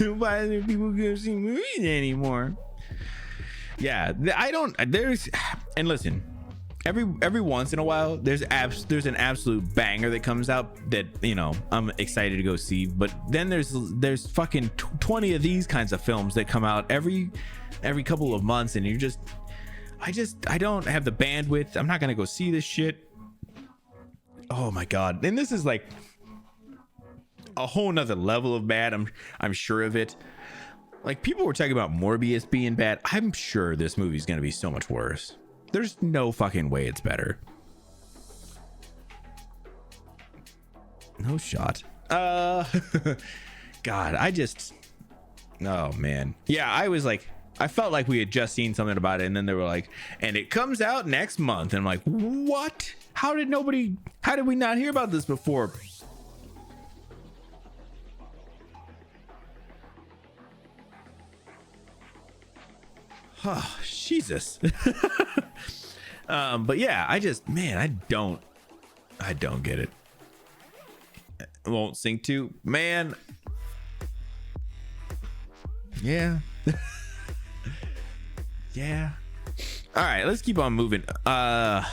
S2: Why are people gonna see movies anymore? Yeah, and listen, every once in a while there's an absolute banger that comes out that, you know, I'm excited to go see, but then there's fucking 20 of these kinds of films that come out every couple of months and I don't have the bandwidth. I'm not gonna go see this shit. Oh my god. And this is like a whole nother level of bad. I'm sure of it. Like, people were talking about Morbius being bad. I'm sure this movie's gonna be so much worse. There's no fucking way it's better. No shot. God, oh man. Yeah, I felt like we had just seen something about it, and then they were like, and it comes out next month. And I'm like, what? How did we not hear about this before? Oh, Jesus. But yeah, I don't get it. Won't sync to, man. Yeah. Yeah. All right, let's keep on moving. I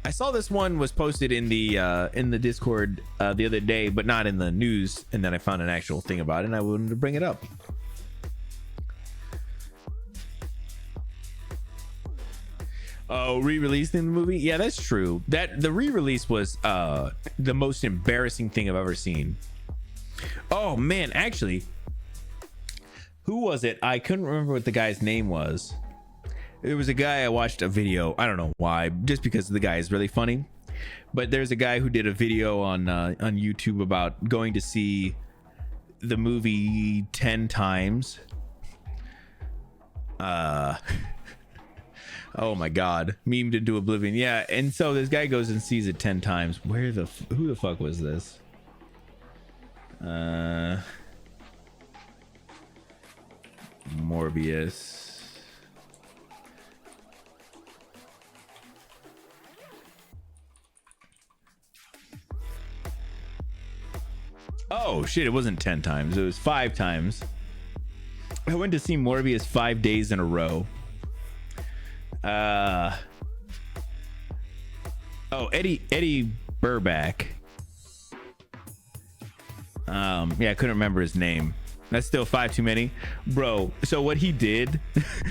S2: saw this one was posted in the Discord the other day, but not in the news, and then I found an actual thing about it and I wanted to bring it up. Oh, re-releasing the movie? Yeah, that's true. That the re-release was the most embarrassing thing I've ever seen. Oh man, actually, who was it? I couldn't remember what the guy's name was. It was a guy I watched a video. I don't know why, just because the guy is really funny. But there's a guy who did a video on YouTube about going to see the movie 10 times. Oh my god, memed into oblivion. Yeah, and so this guy goes and sees it 10 times. Who the fuck was this? Morbius. Oh shit, it wasn't 10 times, it was 5 times. I went to see Morbius 5 days in a row. Oh, Eddie Burback. Yeah, I couldn't remember his name. That's still 5 too many, bro. So what he did,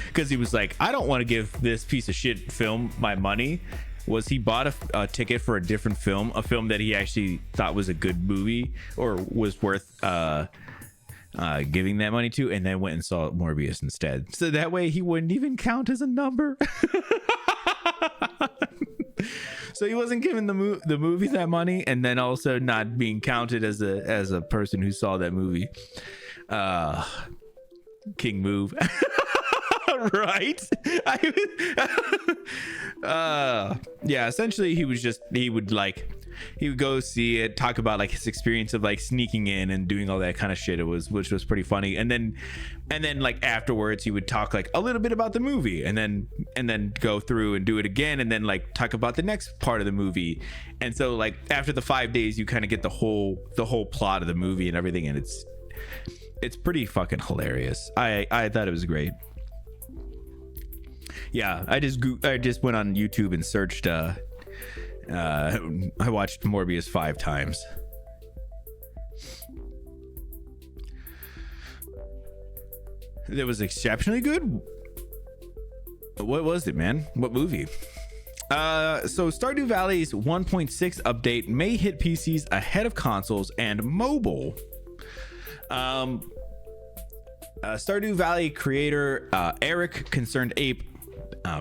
S2: because he was like, I don't want to give this piece of shit film my money, was he bought a ticket for a different film, a film that he actually thought was a good movie or was worth giving that money to, and then went and saw Morbius instead. So that way he wouldn't even count as a number. So he wasn't giving the movie that money, and then also not being counted as a person who saw that movie. King move. Right. Yeah, essentially he would go see it, talk about like his experience of like sneaking in and doing all that kind of shit, which was pretty funny, and then like afterwards he would talk like a little bit about the movie, and then go through and do it again, and then like talk about the next part of the movie. And so like after the 5 days you kind of get the whole plot of the movie and everything, and it's pretty fucking hilarious. I thought it was great. Yeah, I just went on YouTube and searched. I watched Morbius 5 times. It was exceptionally good. What was it, man? What movie? So Stardew Valley's 1.6 update may hit PCs ahead of consoles and mobile. Stardew Valley creator Eric Concerned Ape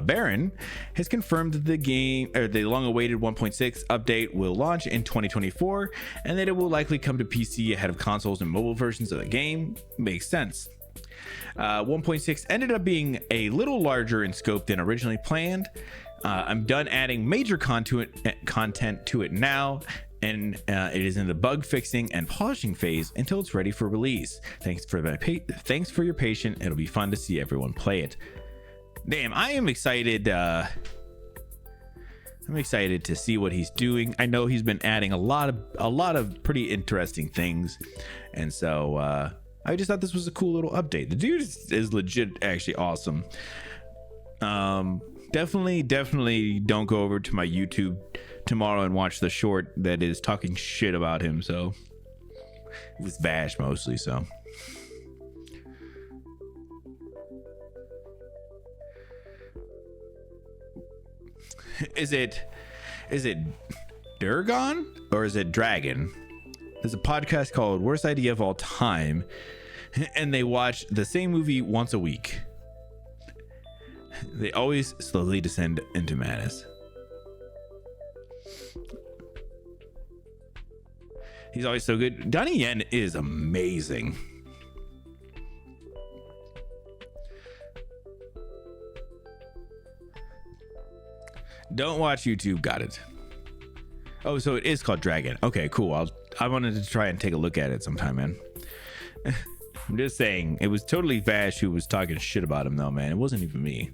S2: Baron has confirmed that the game, or the long-awaited 1.6 update, will launch in 2024, and that it will likely come to PC ahead of consoles and mobile versions of the game. Makes sense. 1.6 ended up being a little larger in scope than originally planned. I'm done adding major content to it now, and it is in the bug fixing and polishing phase until it's ready for release. Thanks for your patience. It'll be fun to see everyone play it. Damn, I am excited. I'm excited to see what he's doing. I know he's been adding a lot of pretty interesting things, and so I just thought this was a cool little update. The dude is legit actually awesome. Definitely don't go over to my YouTube tomorrow and watch the short that is talking shit about him. So it was Vash mostly. So is it Durgon or is it Dragon? There's a podcast called Worst Idea of All Time, and they watch the same movie once a week. They always slowly descend into madness. He's always so good. Donnie Yen is amazing. Don't watch YouTube. Got it. Oh, so it is called Dragon. Okay, cool. I wanted to try and take a look at it sometime, man. I'm just saying, it was totally Vash who was talking shit about him, though, man. It wasn't even me.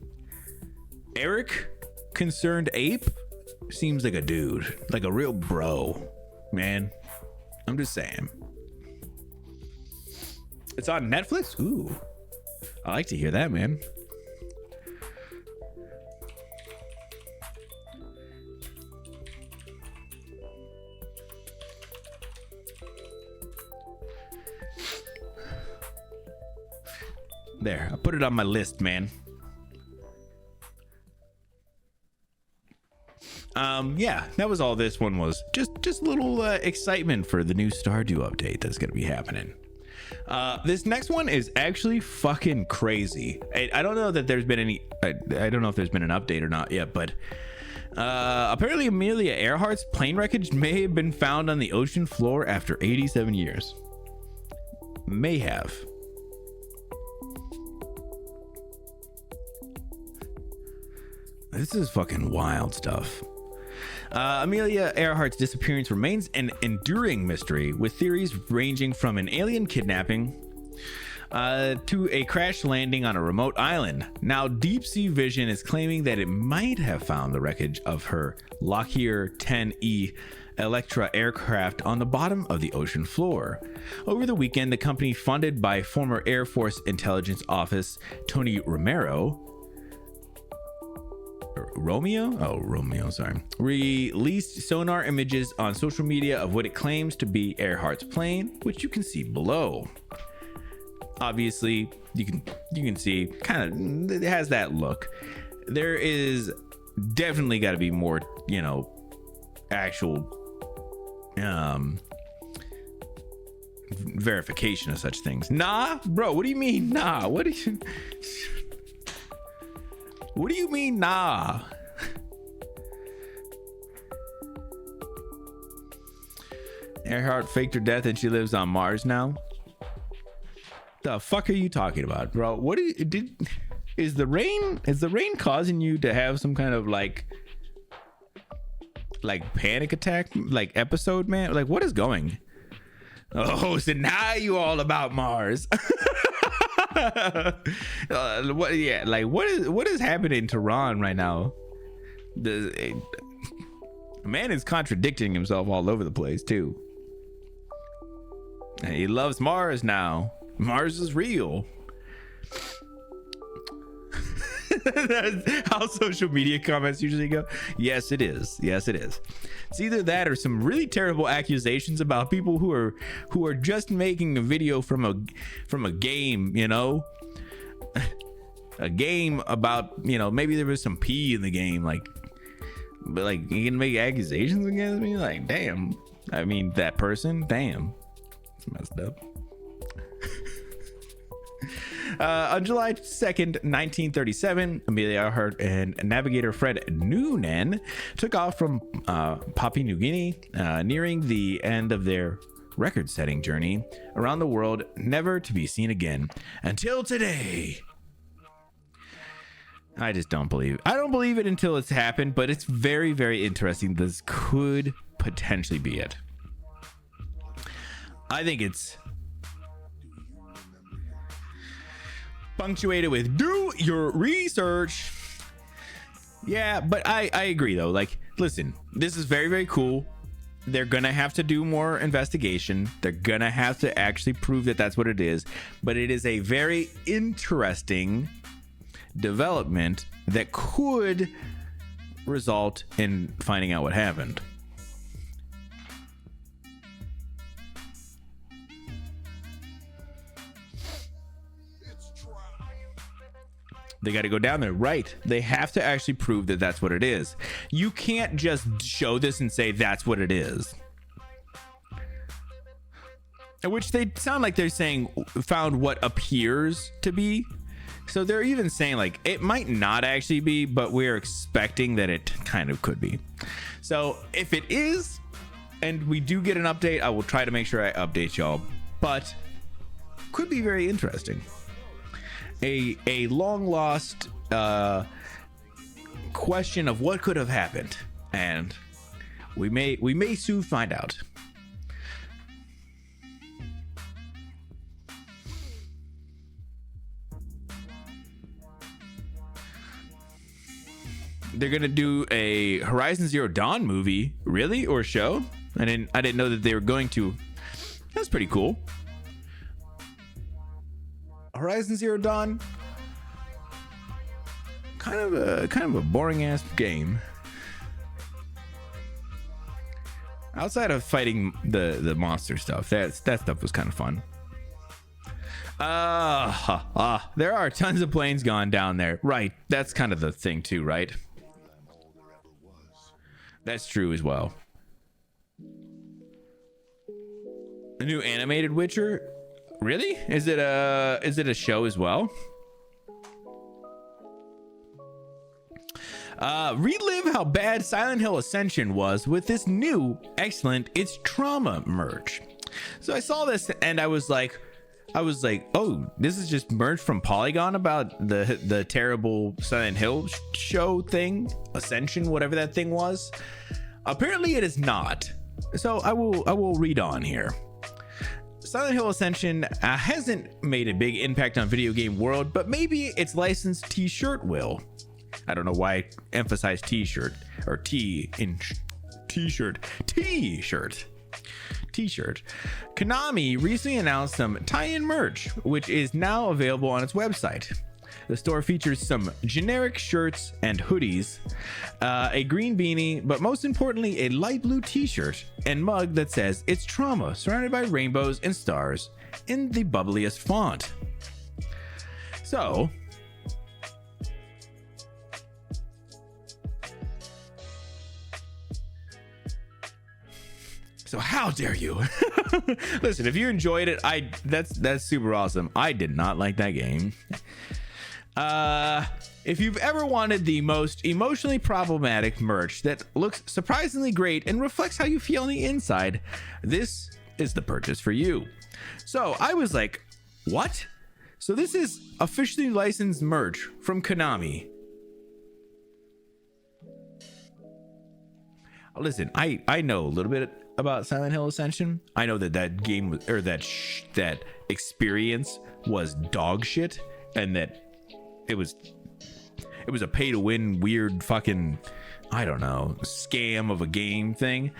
S2: Eric Concerned Ape seems like a dude, like a real bro, man. I'm just saying. It's on Netflix? Ooh, I like to hear that, man. There, I put it on my list, man. Yeah, that was all this one was. Just a little excitement for the new Stardew update that's gonna be happening. This next one is actually fucking crazy. I don't know that there's been any. I don't know if there's been an update or not yet, but apparently Amelia Earhart's plane wreckage may have been found on the ocean floor after 87 years. May have. This is fucking wild stuff. Amelia Earhart's disappearance remains an enduring mystery, with theories ranging from an alien kidnapping to a crash landing on a remote island. Now, Deep Sea Vision is claiming that it might have found the wreckage of her Lockheed 10E Electra aircraft on the bottom of the ocean floor. Over the weekend, the company, funded by former Air Force Intelligence Office Tony Romeo, released sonar images on social media of what it claims to be Earhart's plane, which you can see below. Obviously, you can see kind of it has that look. There is definitely got to be more, actual verification of such things. Nah, bro, what do you mean nah? What do you mean nah? Earhart faked her death and she lives on Mars now. The fuck are you talking about, bro? What is the rain causing you to have some kind of like panic attack episode, man? Like, what is going? Oh, so now you all about Mars. What is happening to Ron right now? The man is contradicting himself all over the place too. He loves Mars now. Mars is real. That's how social media comments usually go. Yes, it is. Yes, it is. It's either that or some really terrible accusations about people who are just making a video from a game, a game about, maybe there was some pee in the game, but you can make accusations against me, like, damn. I mean, that person, damn, it's messed up. On July 2nd, 1937, Amelia Earhart and navigator Fred Noonan took off from Papua New Guinea, nearing the end of their record-setting journey around the world, never to be seen again until today. I just don't believe it. I don't believe it until it's happened, but it's very, very interesting. This could potentially be it. I think it's punctuated with do your research. Yeah, but I agree though. Like, listen, this is very, very cool. They're gonna have to do more investigation. They're gonna have to actually prove that that's what it is. But it is a very interesting development that could result in finding out what happened. They got to go down there, right? They have to actually prove that that's what it is. You can't just show this and say that's what it is. Which they sound like they're saying found what appears to be. So they're even saying like it might not actually be, but we're expecting that it kind of could be. So if it is, and we do get an update, I will try to make sure I update y'all. But could be very interesting. A long lost question of what could have happened, and we may soon find out. They're gonna do a Horizon Zero Dawn movie, really, or show? I didn't know that they were going to. That's pretty cool. Horizon Zero Dawn, kind of a boring ass game. Outside of fighting the monster stuff, that stuff was kind of fun. There are tons of planes gone down there, right? That's kind of the thing too, right? That's true as well. A new animated Witcher. Really? Is it a show as well? Relive how bad Silent Hill Ascension was with this new excellent It's Trauma merch. So I saw this and I was like, I was like, oh, this is just merged from Polygon about the terrible Silent Hill show thing, Ascension, whatever that thing was. Apparently it is not. So I will read on here. Silent Hill Ascension hasn't made a big impact on video game world, but maybe its licensed t-shirt will. I don't know why I emphasize t-shirt or T in t-shirt. Konami recently announced some tie-in merch, which is now available on its website. The store features some generic shirts and hoodies, a green beanie, but most importantly, a light blue t-shirt and mug that says "It's Trauma," surrounded by rainbows and stars in the bubbliest font. So, how dare you? Listen, if you enjoyed it, that's super awesome. I did not like that game. If you've ever wanted the most emotionally problematic merch that looks surprisingly great and reflects how you feel on the inside, this is the purchase for you. So I was like, what? So this is officially licensed merch from Konami. Listen, I know a little bit about Silent Hill Ascension. I know that game was, or that experience was dog shit, and that it was a pay to win weird fucking, I don't know, scam of a game thing.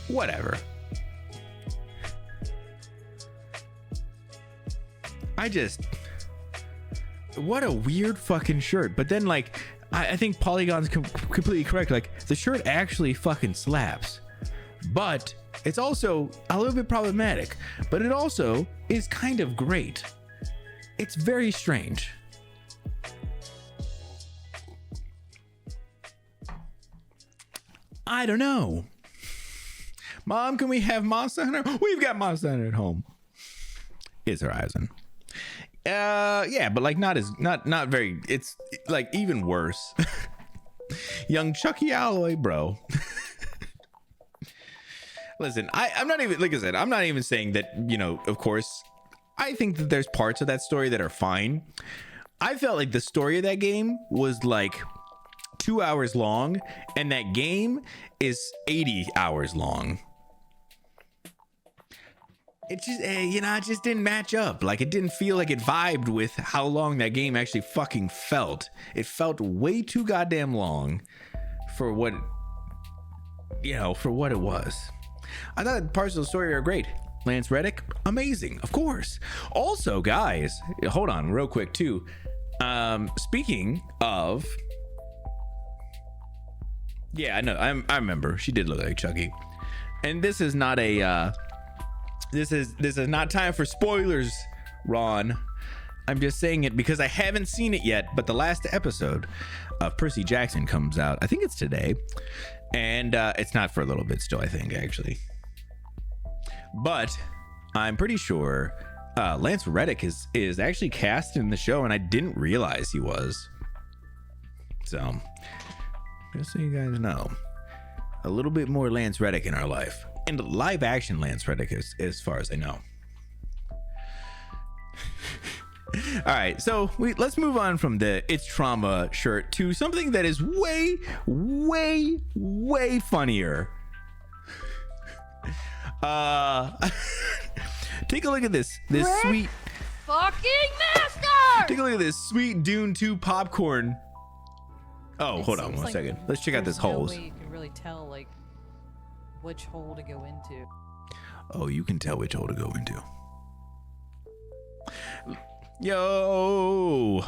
S2: Whatever. What a weird fucking shirt. But then, like, I think Polygon's completely correct. Like, the shirt actually fucking slaps, but it's also a little bit problematic, but it also is kind of great. It's very strange. I don't know. Mom, can we have Monster Hunter? We've got Monster Hunter at home. It's Horizon. Yeah, but like not very. It's like even worse. Young Chucky Alloy, bro. Listen, I'm not even, like I said, I'm not even saying that, you know, of course, I think that there's parts of that story that are fine. I felt like the story of that game was like 2 hours long, and that game is 80 hours long. It just, you know, it just didn't match up. Like, it didn't feel like it vibed with how long that game actually fucking felt. It felt way too goddamn long for what, you know, for what it was. I thought parts of the story are great. Lance Reddick, amazing, of course. Also, guys, hold on real quick too. Speaking of, yeah, I know, I remember she did look like Chucky. And this is not a this is not time for spoilers, Ron. I'm just saying it because I haven't seen it yet, but the last episode of Percy Jackson comes out. I think it's today, and it's not for a little bit still, I think, actually. But I'm pretty sure Lance Reddick is actually cast in the show, and I didn't realize he was. So, just so you guys know, a little bit more Lance Reddick in our life. And live action Lance Reddick, as far as I know. All right, so let's move on from the It's Trauma shirt to something that is way, way, way funnier. Take a look at this sweet
S1: fucking master.
S2: Take a look at this sweet Dune 2 popcorn. Oh, hold on one second. Let's check out this holes.
S1: No way you can really tell like which hole to go into.
S2: Oh, you can tell which hole to go into. Yo,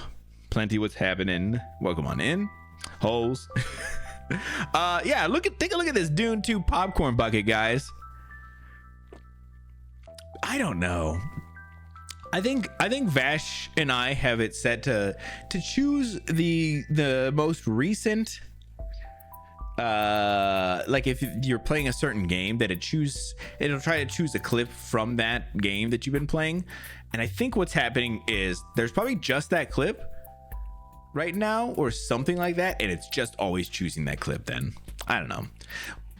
S2: plenty what's happening. Welcome on in, holes. Yeah, take a look at this Dune 2 popcorn bucket, guys. I don't know. I think Vash and I have it set to choose the most recent. Like if you're playing a certain game, that it'll try to choose a clip from that game that you've been playing. And I think what's happening is there's probably just that clip right now or something like that, and it's just always choosing that clip then. I don't know.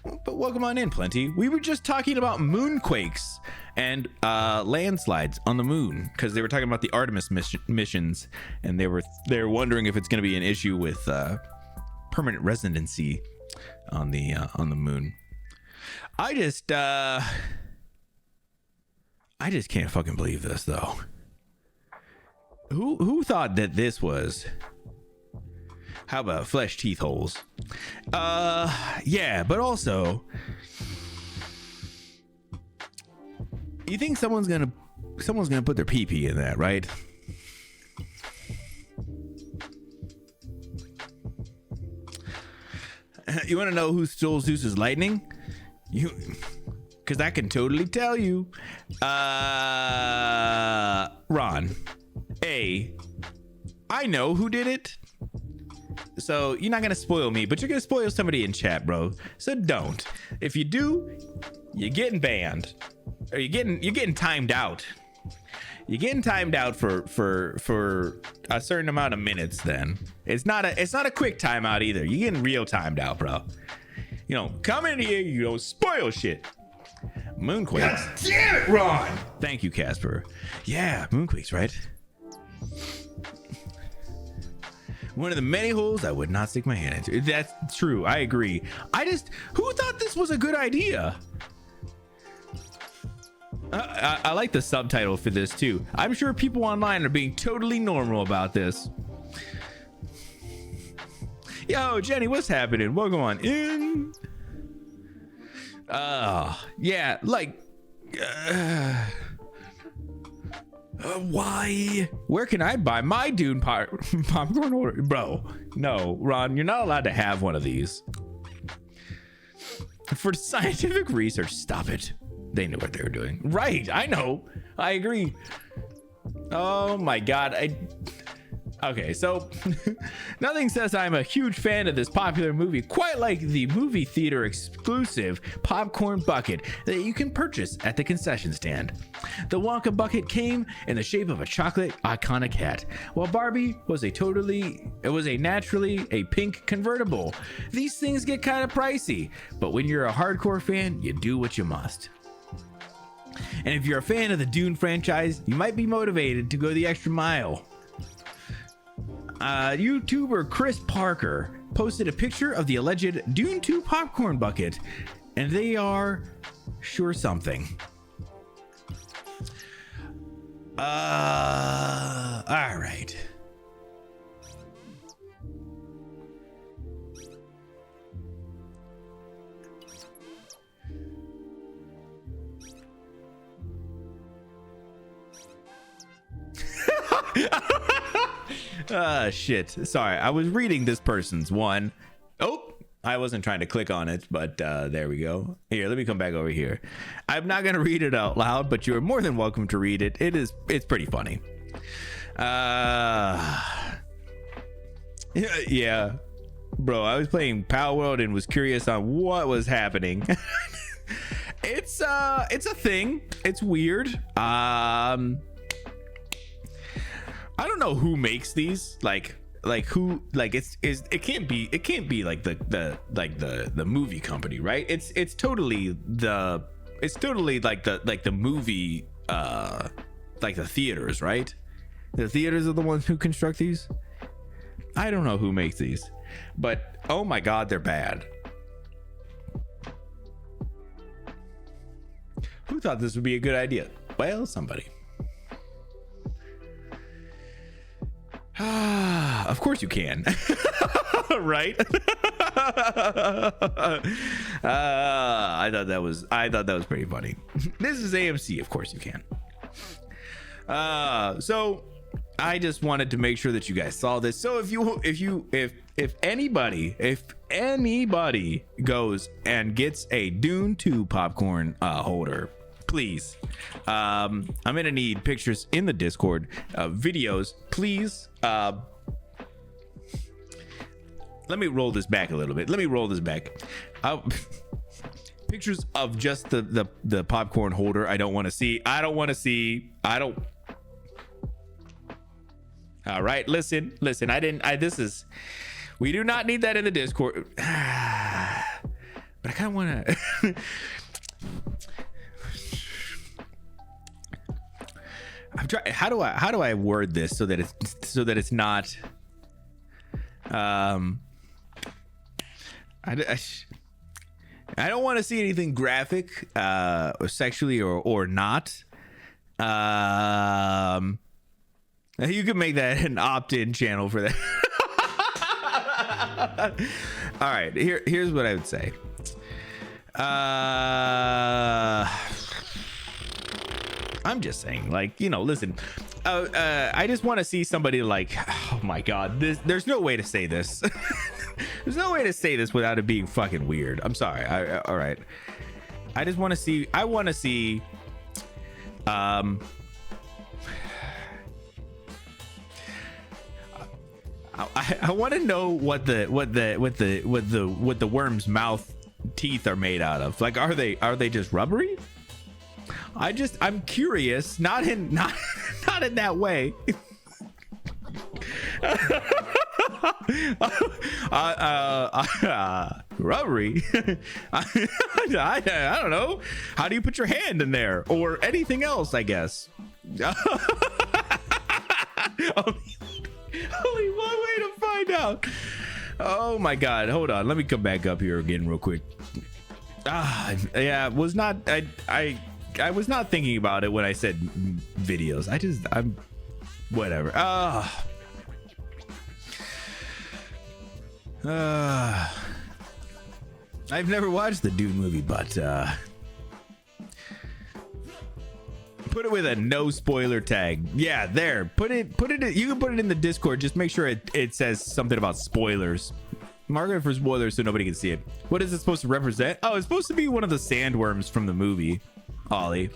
S2: But welcome on in, Plenty. We were just talking about moonquakes and landslides on the moon because they were talking about the Artemis missions, and they're wondering if it's going to be an issue with permanent residency on the moon. I just can't fucking believe this though. Who thought that this was? How about flesh teeth holes? Yeah, but also, you think someone's gonna put their pee-pee in that, right? You want to know who stole Zeus's lightning? Because I can totally tell you. Ron. I know who did it. So you're not gonna spoil me, but you're gonna spoil somebody in chat, bro. So don't. If you do, you're getting banned, or you're getting timed out. You're getting timed out for a certain amount of minutes. Then it's not a quick timeout either. You're getting real timed out, bro. You know, come in here, you don't spoil shit. Moonquakes. God damn it, Ron. Thank you, Casper. Yeah, moonquakes, right? One of the many holes I would not stick my hand into. That's true. I agree. Who thought this was a good idea? I like the subtitle for this too. I'm sure people online are being totally normal about this. Yo, Jenny, what's happening? Welcome on in. Yeah, like, why? Where can I buy my Dune popcorn order? Bro, no, Ron, you're not allowed to have one of these. For scientific research, stop it. They knew what they were doing. Right, I know. I agree. Oh my God. Okay, so nothing says I'm a huge fan of this popular movie quite like the movie theater exclusive popcorn bucket that you can purchase at the concession stand. The Wonka bucket came in the shape of a chocolate iconic hat, while Barbie was naturally a pink convertible. These things get kind of pricey, but when you're a hardcore fan, you do what you must. And if you're a fan of the Dune franchise, you might be motivated to go the extra mile. YouTuber Chris Parker posted a picture of the alleged Dune 2 popcorn bucket, and they are sure something. All right. Shit. Sorry, I was reading this person's one. Oh, I wasn't trying to click on it, but there we go. Here, let me come back over here. I'm not gonna read it out loud, but you are more than welcome to read it. It's pretty funny. Yeah, bro, I was playing Power World and was curious on what was happening. It's a thing. It's weird. I don't know who makes these, like who, like it can't be like the movie company, right? It's totally like the movie, like the theaters, right? The theaters are the ones who construct these. I don't know who makes these, but oh my God, they're bad. Who thought this would be a good idea? Well, somebody. Of course you can. Right? I thought that was pretty funny. This is AMC. Of course you can. So I just wanted to make sure that you guys saw this. So if anybody goes and gets a Dune 2 popcorn holder, please, I'm gonna need pictures in the Discord, videos, please. Let me roll this back a little bit. Pictures of just the popcorn holder. I don't want to see. All right, listen. We do not need that in the Discord. But but I kind of want to. I'm trying. How do I word this so that it's not. I don't want to see anything graphic, or sexually or not. You could make that an opt-in channel for that. All right, here's what I would say. I'm just saying, like, you know, listen, I just want to see somebody like, oh my god, there's no way to say this. There's no way to say this without it being fucking weird. I'm sorry. All right, I just want to see. I want to see. I want to know what the worm's mouth teeth are made out of. Like, are they just rubbery? I'm curious. Not in that way. Rubbery. I don't know. How do you put your hand in there or anything else? I guess. Only one way to find out. Oh my god, hold on, let me come back up here again real quick. Yeah, was not I was not thinking about it when I said videos. I'm whatever. I've never watched the Dune movie, but put it with a no spoiler tag. Yeah, there. Put it. You can put it in the Discord. Just make sure it says something about spoilers. Mark it for spoilers so nobody can see it. What is it supposed to represent? Oh, it's supposed to be one of the sandworms from the movie. Ollie.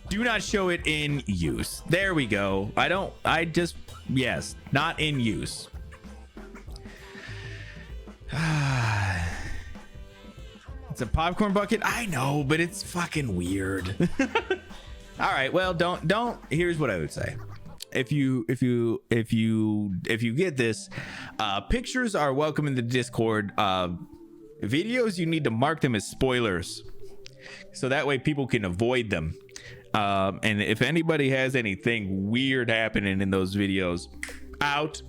S2: Do not show it in use. There we go. Yes, not in use. It's a popcorn bucket. I know, but it's fucking weird. All right, well, don't. Here's what I would say. If you get this, pictures are welcome in the Discord. Videos, you need to mark them as spoilers, so that way people can avoid them. And if anybody has anything weird happening in those videos, out.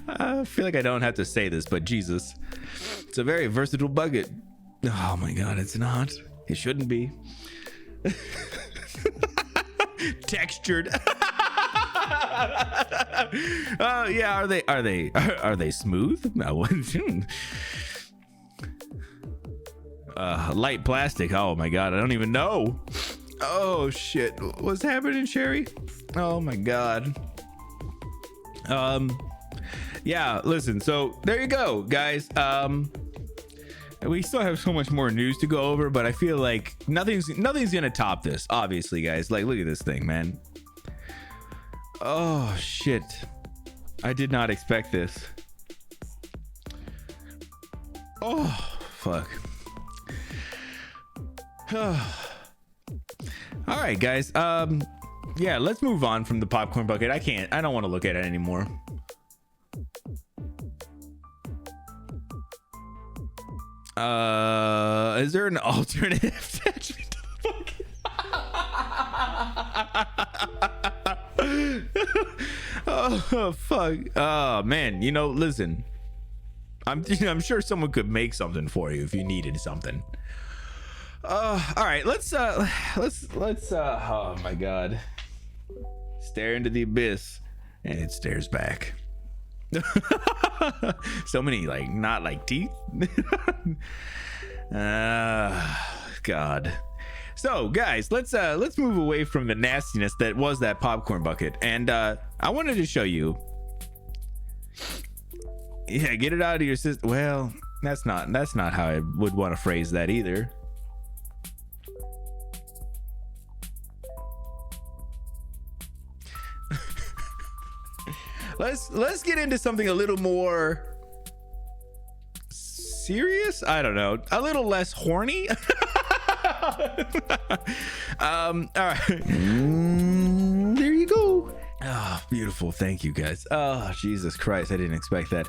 S2: I feel like I don't have to say this, but Jesus, it's a very versatile bucket. Oh my god, it's not. It shouldn't be. Textured. Yeah, are they smooth? No. Light plastic. Oh my god, I don't even know. Oh shit, what's happening, Sherry? Oh my god. Yeah, listen, so there you go, guys. We still have so much more news to go over, but I feel like nothing's gonna top this, obviously, guys. Like, look at this thing, man. Oh shit, I did not expect this. Oh fuck. All right, guys. Yeah, let's move on from the popcorn bucket. I don't want to look at it anymore. Is there an alternative attachment to the bucket? Oh fuck. Oh man, you know, listen. I'm sure someone could make something for you if you needed something. All right, let's oh my god. Stare into the abyss and it stares back. So many, like, not like teeth. God. So guys, let's move away from the nastiness that was that popcorn bucket, and I wanted to show you. Yeah, get it out of your system. Well, that's not how I would want to phrase that either. Let's get into something a little more serious. I don't know, a little less horny. All right. There you go. Oh, beautiful. Thank you, guys. Oh, Jesus Christ. I didn't expect that.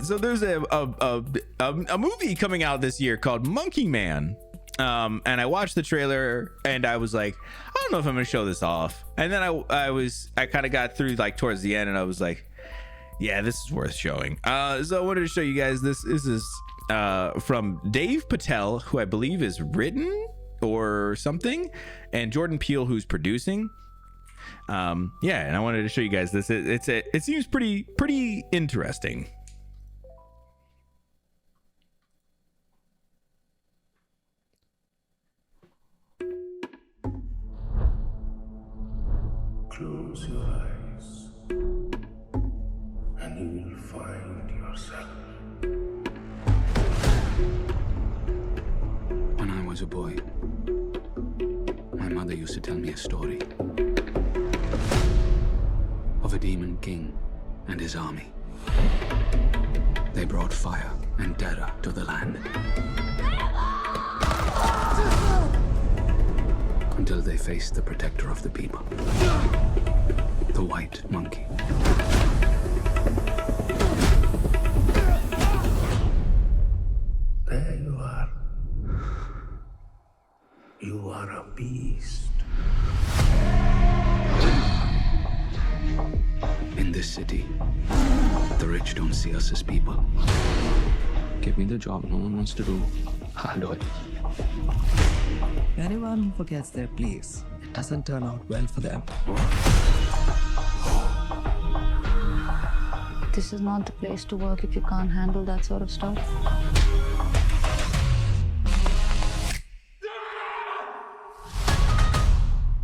S2: So there's a movie coming out this year called Monkey Man. And I watched the trailer and I was like, I don't know if I'm going to show this off. And then I kind of got through like towards the end and I was like, yeah, this is worth showing. So I wanted to show you guys this. This is from Dave Patel, who I believe is written or something, and Jordan Peele, who's producing. Yeah, and I wanted to show you guys this. It seems pretty interesting.
S3: Close your eyes and you will find yourself.
S4: When I was a boy, my mother used to tell me a story of a demon king and his army. They brought fire and terror to the land. Until they faced the protector of the people, the white monkey.
S3: There you are. You are a beast.
S4: In this city, the rich don't see us as people. Give me the job no one wants to do. I'll do it.
S5: Anyone who forgets their place, it doesn't turn out well for them.
S6: This is not the place to work if you can't handle that sort of stuff.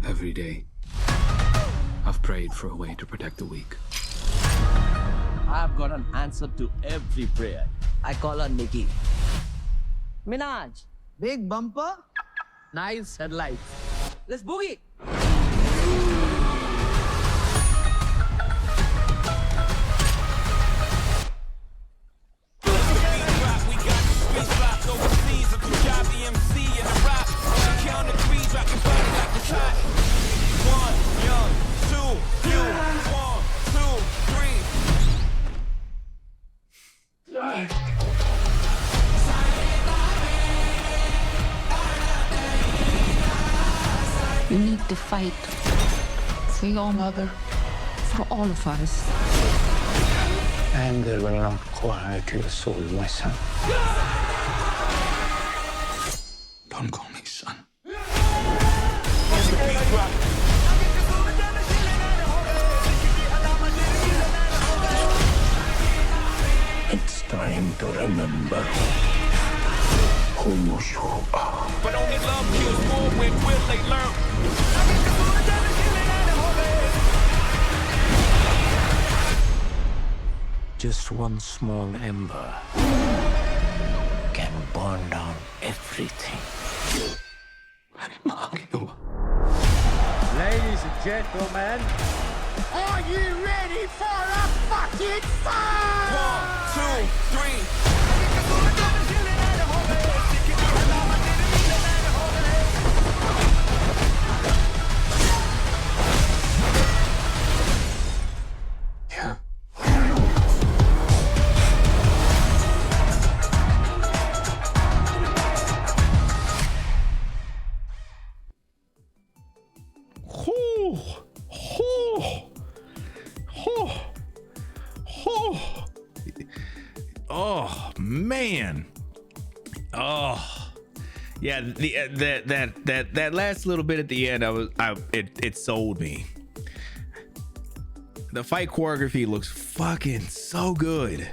S4: Every day, I've prayed for a way to protect the weak.
S5: I've got an answer to every prayer. I call her Nikki. Minaj, big bumper, nice headlights. Let's boogie.
S6: You need to fight for your mother, for all of us.
S3: Anger will not quiet your soul, my son.
S4: Don't call me son.
S3: It's time to remember who you are.
S7: But only love kills more when will they learn?
S3: Just one small ember can burn down everything.
S4: Mark you.
S8: Ladies and gentlemen, are you ready for a fucking fight?
S7: 1, 2, 3.
S4: Yeah.
S2: Oh man. Oh yeah, that last little bit at the end, it sold me. The fight choreography looks fucking so good.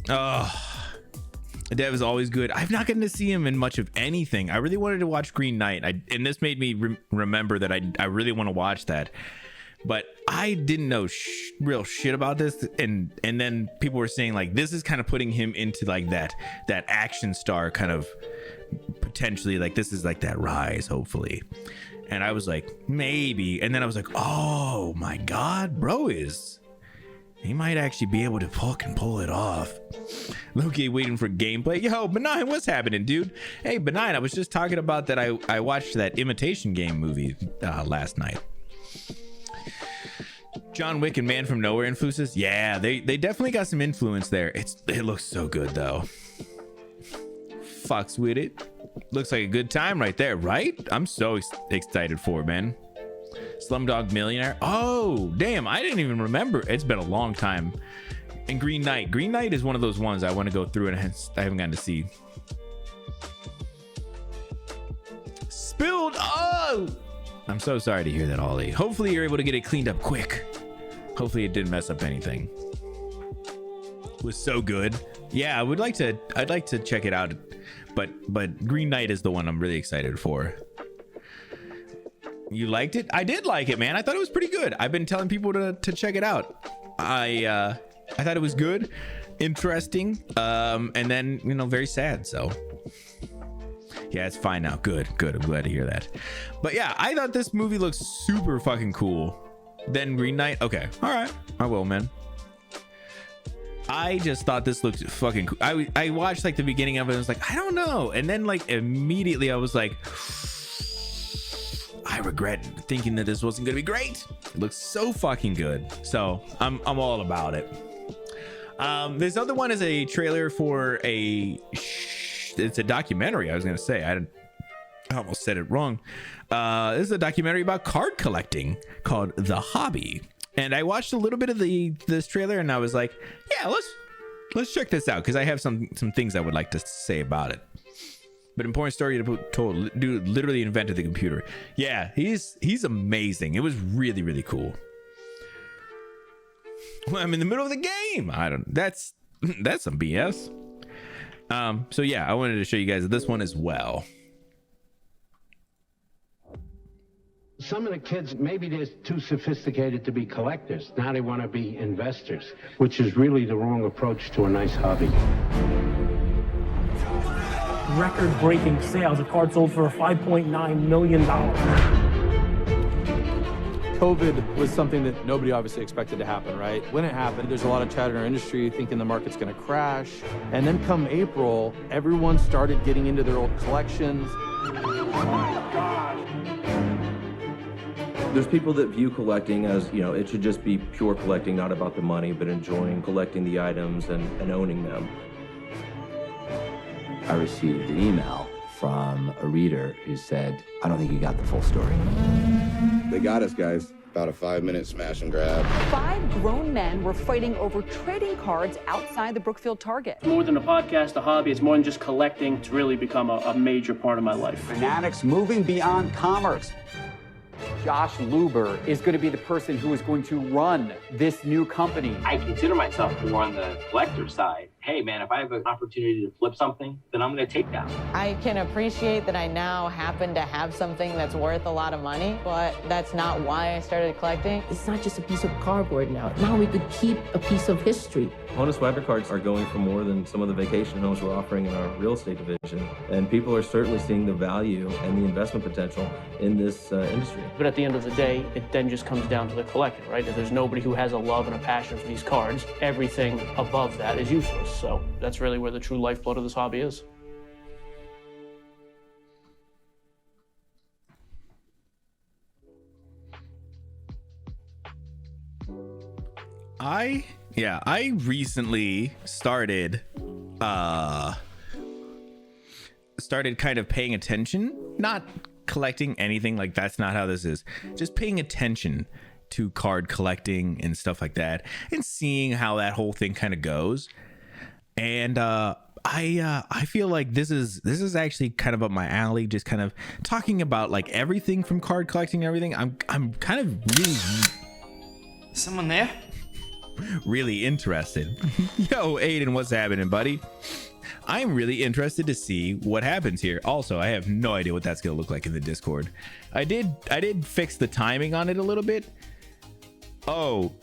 S2: Dev is always good. I've not gotten to see him in much of anything. I really wanted to watch Green Knight, and this made me remember that I really want to watch that. But I didn't know real shit about this, and then people were saying like this is kind of putting him into like that action star kind of potentially, like this is like that rise hopefully. And I was like maybe, and then I was like, oh my god, bro, he might actually be able to fucking pull it off. Loki waiting for gameplay. Yo, Benign, what's happening, dude? Hey, Benign, I was just talking about that. I watched that Imitation Game movie last night. John Wick and Man from Nowhere influences. Yeah, they definitely got some influence there. It looks so good though. Fucks with it. Looks like a good time right there, right? I'm so excited for it, man. Slumdog Millionaire. Oh, damn. I didn't even remember. It's been a long time. And Green Knight. Green Knight is one of those ones I want to go through and I haven't gotten to see. Spilled. Oh, I'm so sorry to hear that, Ollie. Hopefully you're able to get it cleaned up quick. Hopefully it didn't mess up anything. It was so good. Yeah, I'd like to check it out. But Green Knight is the one I'm really excited for. You liked it? I did like it, man. I thought it was pretty good. I've been telling people to check it out. I thought it was good, interesting, and then, you know, very sad. So yeah, it's fine now. Good. I'm glad to hear that. But yeah, I thought this movie looks super fucking cool. Then Green Knight. Okay, all right, I will, man. I just thought this looked fucking cool. I watched like the beginning of it and was like, I don't know. And then like immediately I was like, I regret thinking that this wasn't gonna be great. It looks so fucking good. So I'm all about it. This other one is a trailer for it's a documentary. I was gonna say, I almost said it wrong. This is a documentary about card collecting called The Hobby. And I watched a little bit of this trailer and I was like, yeah, let's check this out, because I have some things I would like to say about it. But important story told. Dude literally invented the computer. Yeah, he's amazing. It was really, really cool. Well, I'm in the middle of the game. That's some BS. So yeah, I wanted to show you guys this one as well.
S9: Some of the kids, maybe they're too sophisticated to be collectors. Now they want to be investors, which is really the wrong approach to a nice hobby.
S10: Record-breaking sales. A card sold for $5.9 million.
S11: COVID was something that nobody obviously expected to happen, right? When it happened, there's a lot of chatter in our industry thinking the market's going to crash. And then come April, everyone started getting into their old collections.
S10: Oh my God.
S12: There's people that view collecting as, you know, it should just be pure collecting, not about the money, but enjoying collecting the items and owning them.
S13: I received an email from a reader who said, I don't think you got the full story.
S14: They got us, guys. About a 5-minute smash and grab.
S15: 5 grown men were fighting over trading cards outside the Brookfield Target.
S16: More than a podcast, a hobby, it's more than just collecting. It's really become a major part of my life.
S17: Fanatics moving beyond commerce. Josh Luber is going to be the person who is going to run this new company.
S18: I consider myself more on the collector side. Hey, man, if I have an opportunity to flip something, then I'm going to take that.
S19: I can appreciate that I now happen to have something that's worth a lot of money, but that's not why I started collecting.
S20: It's not just a piece of cardboard now. Now we could keep a piece of history.
S12: Honor Swagger cards are going for more than some of the vacation homes we're offering in our real estate division. And people are certainly seeing the value and the investment potential in this industry.
S16: But at the end of the day, it then just comes down to the collector, right? If there's nobody who has a love and a passion for these cards, everything above that is useless. So that's really where the true lifeblood of this hobby is.
S2: I recently started kind of paying attention, not collecting anything, like that's not how this is, just paying attention to card collecting and stuff like that and seeing how that whole thing kind of goes. And I feel like this is actually kind of up my alley, just kind of talking about like everything from card collecting and everything. I'm kind of really
S21: someone there?
S2: Really interested. Yo, Aiden, what's happening, buddy? I'm really interested to see what happens here. Also, I have no idea what that's gonna look like in the Discord. I did fix the timing on it a little bit. Oh,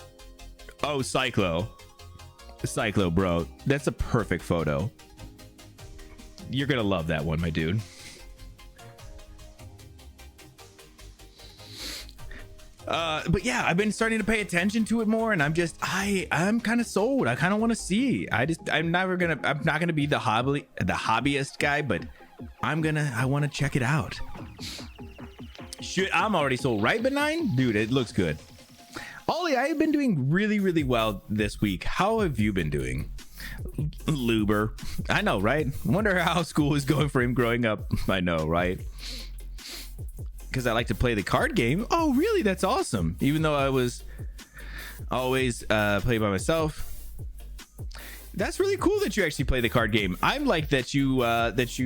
S2: Cyclo, bro, that's a perfect photo. You're gonna love that one, my dude. But yeah, I've been starting to pay attention to it more, and I'm kind of sold. I kind of want to see. I'm not gonna be the hobbyist guy, but I want to check it out. Shit, I'm already sold, right, Benign? Dude, it looks good. Ollie, Ollie, I have been doing really, really well this week. How have you been doing? Luber. I know, right? Wonder how school is going for him growing up. I know, right? Because I like to play the card game. Oh, really? That's awesome. Even though I was always play by myself. That's really cool that you actually play the card game. I'm like that you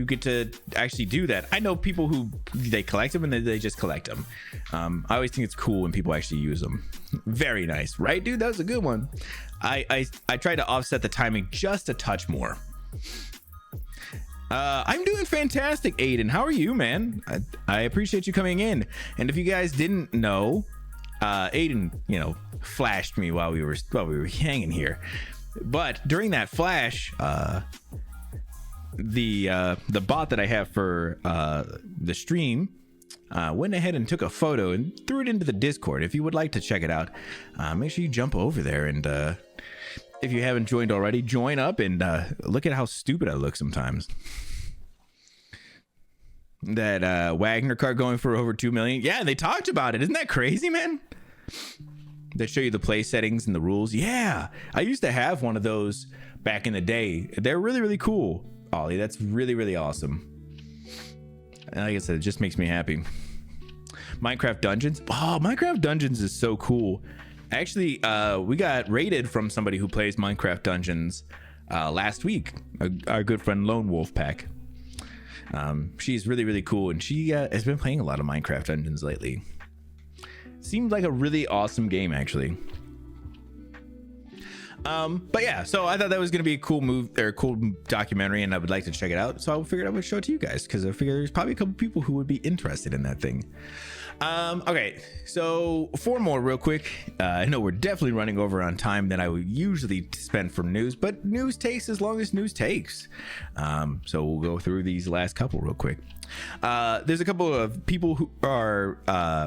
S2: get to actually do that. I know people who they collect them and then they just collect them. I always think it's cool when people actually use them. Very nice, right, dude? That was a good one. I tried to offset the timing just a touch more. I'm doing fantastic, Aiden. How are you, man? I appreciate you coming in. And if you guys didn't know, Aiden, flashed me while we were hanging here. But during that flash, the bot that I have for the stream went ahead and took a photo and threw it into the Discord. If you would like to check it out, make sure you jump over there. And if you haven't joined already, join up and look at how stupid I look sometimes. That Wagner card going for over 2 million. Yeah, they talked about it. Isn't that crazy, man? They show you the play settings and the rules. Yeah, I used to have one of those back in the day. They're really, really cool, Ollie. That's really, really awesome. And like I said, it just makes me happy. Minecraft Dungeons. Oh, Minecraft Dungeons is so cool. Actually, we got raided from somebody who plays Minecraft Dungeons last week. Our good friend Lone Wolf Pack. She's really, really cool, and she has been playing a lot of Minecraft Dungeons lately. Seemed like a really awesome game, actually. But yeah, so I thought that was going to be a cool cool documentary, and I would like to check it out. So I figured I would show it to you guys because I figured there's probably a couple people who would be interested in that thing. Okay, so 4 more real quick. I know we're definitely running over on time than I would usually spend for news, but news takes as long as news takes. So we'll go through these last couple real quick. There's a couple of people who are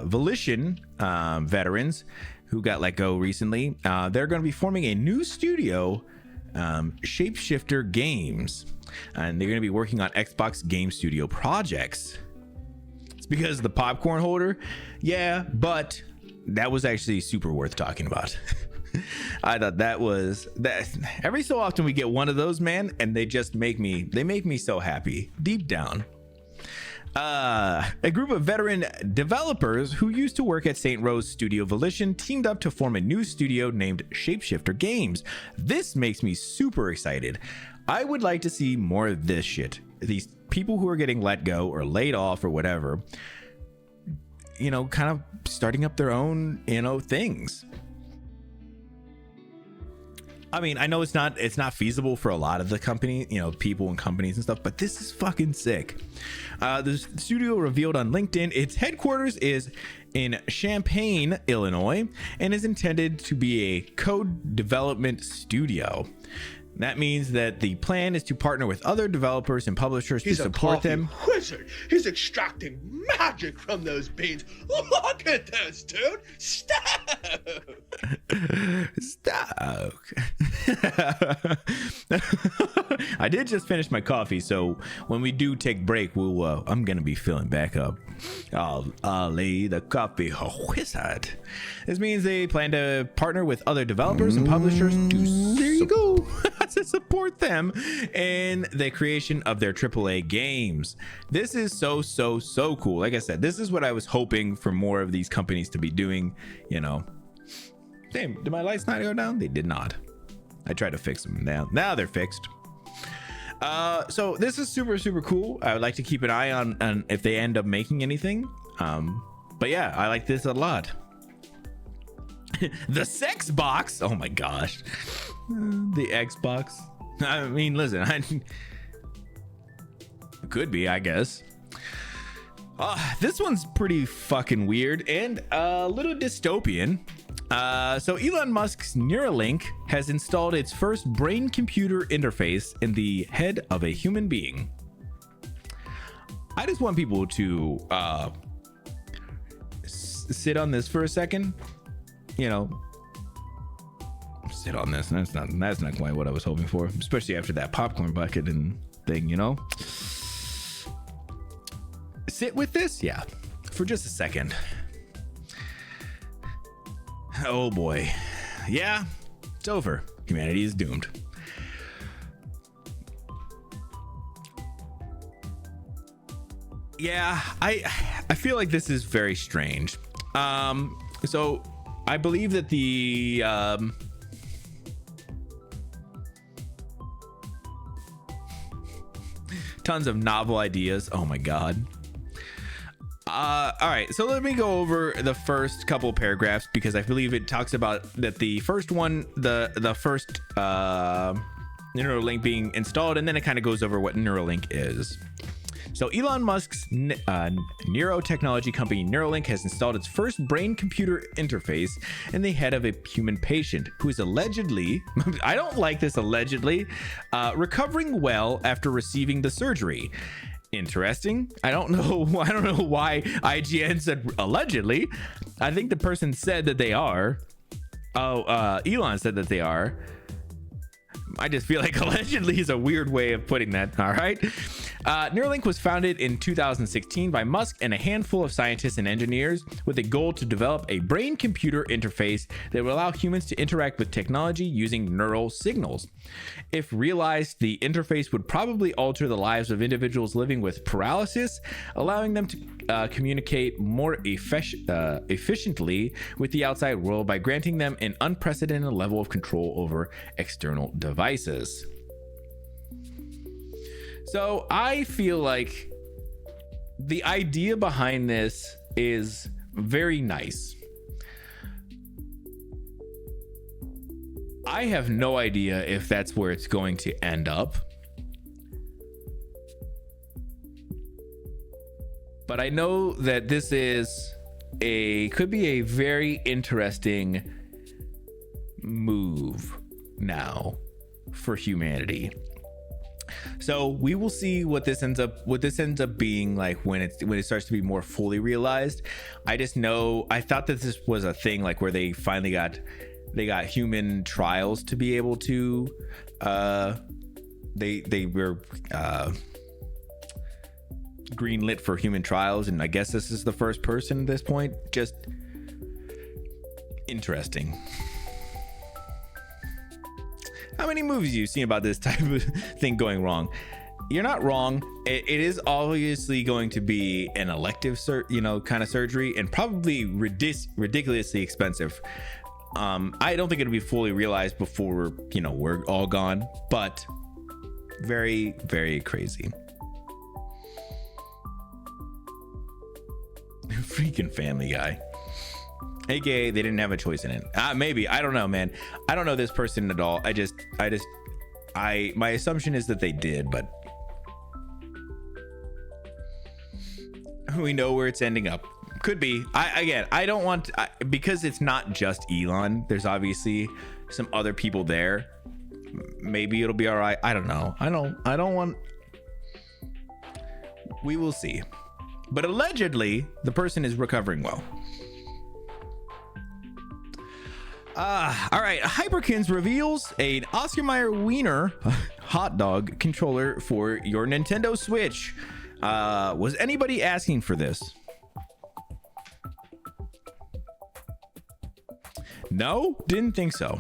S2: Volition veterans who got let go recently. They're going to be forming a new studio, Shapeshifter Games, and they're going to be working on Xbox Game Studio projects. It's because of the popcorn holder, yeah, but that was actually super worth talking about. I thought that every so often we get one of those, man, and they just make me so happy deep down. A group of veteran developers who used to work at St. Rose Studio Volition teamed up to form a new studio named Shapeshifter Games. This makes me super excited. I would like to see more of this shit. These people who are getting let go or laid off or whatever, kind of starting up their own, things. I mean, I know it's not feasible for a lot of the company, people and companies and stuff, but this is fucking sick. The studio revealed on LinkedIn its headquarters is in Champaign, Illinois, and is intended to be a code development studio. That means that the plan is to partner with other developers and publishers to support them.
S8: Wizard. He's extracting magic from those beans. Look at this, dude. Stop.
S2: I did just finish my coffee, so when we do take break, I'm gonna be filling back up. Ollie, the coffee wizard. This means they plan to partner with other developers and publishers to support them in the creation of their AAA games. This is so cool. Like I said, this is what I was hoping for more of these companies to be doing. Damn, did my lights not go down? They did not. I tried to fix them. Now they're fixed. So this is super cool. I would like to keep an eye on if they end up making anything. But yeah, I like this a lot. The sex box. Oh my gosh. The Xbox. I mean, listen, could be, I guess. This one's pretty fucking weird and a little dystopian. So Elon Musk's Neuralink has installed its first brain-computer interface in the head of a human being. I just want people to sit on this for a second. Sit on this. That's not quite what I was hoping for, especially after that popcorn bucket and thing. Sit with this, yeah, for just a second. Oh boy. Yeah, it's over. Humanity is doomed. Yeah, I feel like this is very strange. So I believe that the tons of novel ideas. Oh my god. All right, so let me go over the first couple of paragraphs because I believe it talks about that the first one, the first Neuralink being installed, and then it kind of goes over what Neuralink is. So Elon Musk's neurotechnology company Neuralink has installed its first brain-computer interface in the head of a human patient who is allegedly, I don't like this allegedly, recovering well after receiving the surgery. Interesting. I don't know why IGN said allegedly. I think the person said that they are. Elon said that they are. I just feel like allegedly is a weird way of putting that. All right. Neuralink was founded in 2016 by Musk and a handful of scientists and engineers with a goal to develop a brain-computer interface that will allow humans to interact with technology using neural signals. If realized, the interface would probably alter the lives of individuals living with paralysis, allowing them to communicate more efficiently with the outside world by granting them an unprecedented level of control over external devices. So I feel like the idea behind this is very nice. I have no idea if that's where it's going to end up. But I know that this could be a very interesting move now for humanity. So we will see what this ends up being like when it starts to be more fully realized. I just know I thought that this was a thing like where they finally got human trials to be able to they were greenlit for human trials, and I guess this is the first person at this point. Just interesting. How many movies have you seen about this type of thing going wrong? You're not wrong. It is obviously going to be an elective kind of surgery, and probably ridiculously expensive. I don't think it'll be fully realized before we're all gone, but very, very crazy. Freaking Family Guy. AKA they didn't have a choice in it. Maybe, I don't know, man. I don't know this person at all. My assumption is that they did, but we know where it's ending up. Could be. I don't want because it's not just Elon. There's obviously some other people there. Maybe it'll be all right. I don't know. I don't want. We will see. But allegedly, the person is recovering well. All right. Hyperkins reveals an Oscar Mayer Wiener hot dog controller for your Nintendo Switch. Was anybody asking for this? No, didn't think so.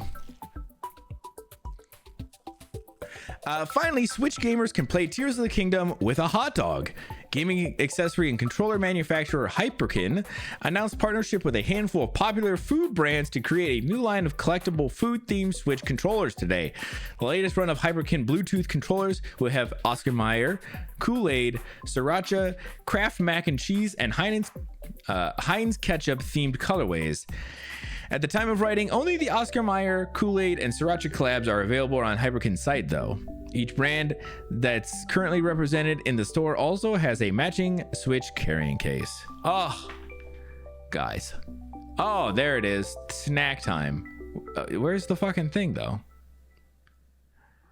S2: Finally, Switch gamers can play Tears of the Kingdom with a hot dog. Gaming accessory and controller manufacturer Hyperkin announced partnership with a handful of popular food brands to create a new line of collectible food-themed Switch controllers today. The latest run of Hyperkin Bluetooth controllers will have Oscar Mayer, Kool-Aid, Sriracha, Kraft Mac and Cheese, and Heinz ketchup-themed colorways. At the time of writing, only the Oscar Mayer, Kool-Aid, and Sriracha collabs are available on Hyperkin's site, though. Each brand that's currently represented in the store also has a matching Switch carrying case. Oh, guys. Oh, there it is. Snack time. Where's the fucking thing, though?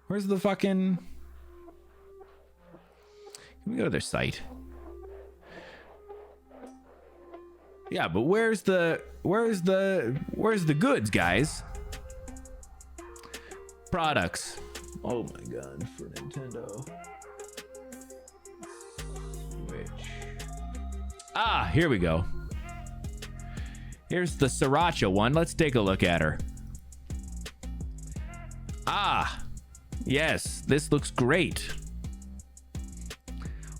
S2: Where's the fucking... Can we go to their site? Yeah, but where's the goods, guys? Products. Oh my god, for Nintendo. Switch. Here we go. Here's the Sriracha one. Let's take a look at her. Ah, yes, this looks great.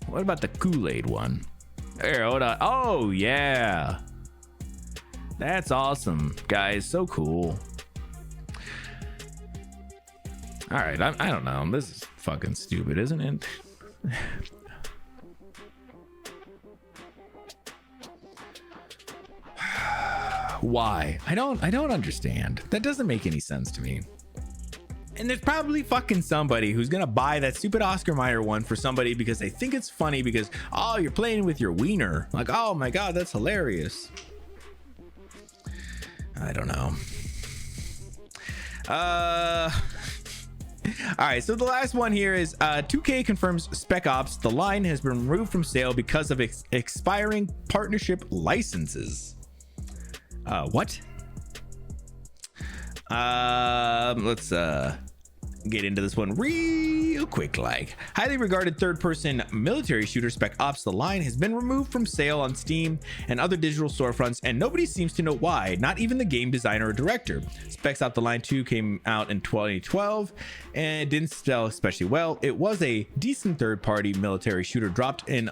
S2: What about the Kool-Aid one? Here, hold on. Oh, yeah. That's awesome, guys. So cool. All right, I don't know. This is fucking stupid, isn't it? Why? I don't understand. That doesn't make any sense to me. And there's probably fucking somebody who's gonna buy that stupid Oscar Mayer one for somebody because they think it's funny because, oh, you're playing with your wiener. Like, oh my God, that's hilarious. I don't know. All right, so the last one here is 2K confirms Spec Ops: The Line has been removed from sale because of expiring partnership licenses. What? Let's get into this one real quick. Like, highly regarded third-person military shooter Spec Ops: The Line has been removed from sale on Steam and other digital storefronts, and nobody seems to know why, not even the game designer or director. Spec Ops: The Line 2 came out in 2012 and didn't sell especially well. It was a decent third-party military shooter dropped in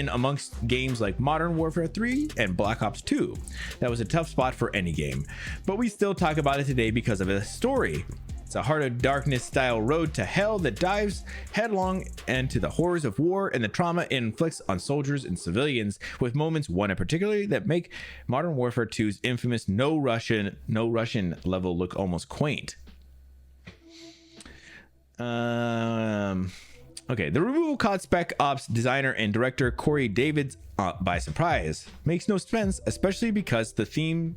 S2: amongst games like Modern Warfare 3 and Black Ops 2. That was a tough spot for any game, but we still talk about it today because of its story. It's a Heart of Darkness style road to hell that dives headlong into the horrors of war and the trauma it inflicts on soldiers and civilians, with moments, one in particular, that make Modern Warfare 2's infamous no Russian level look almost quaint. Okay, the removal caught Spec Ops designer and director Corey Davids by surprise. Makes no sense, especially because the theme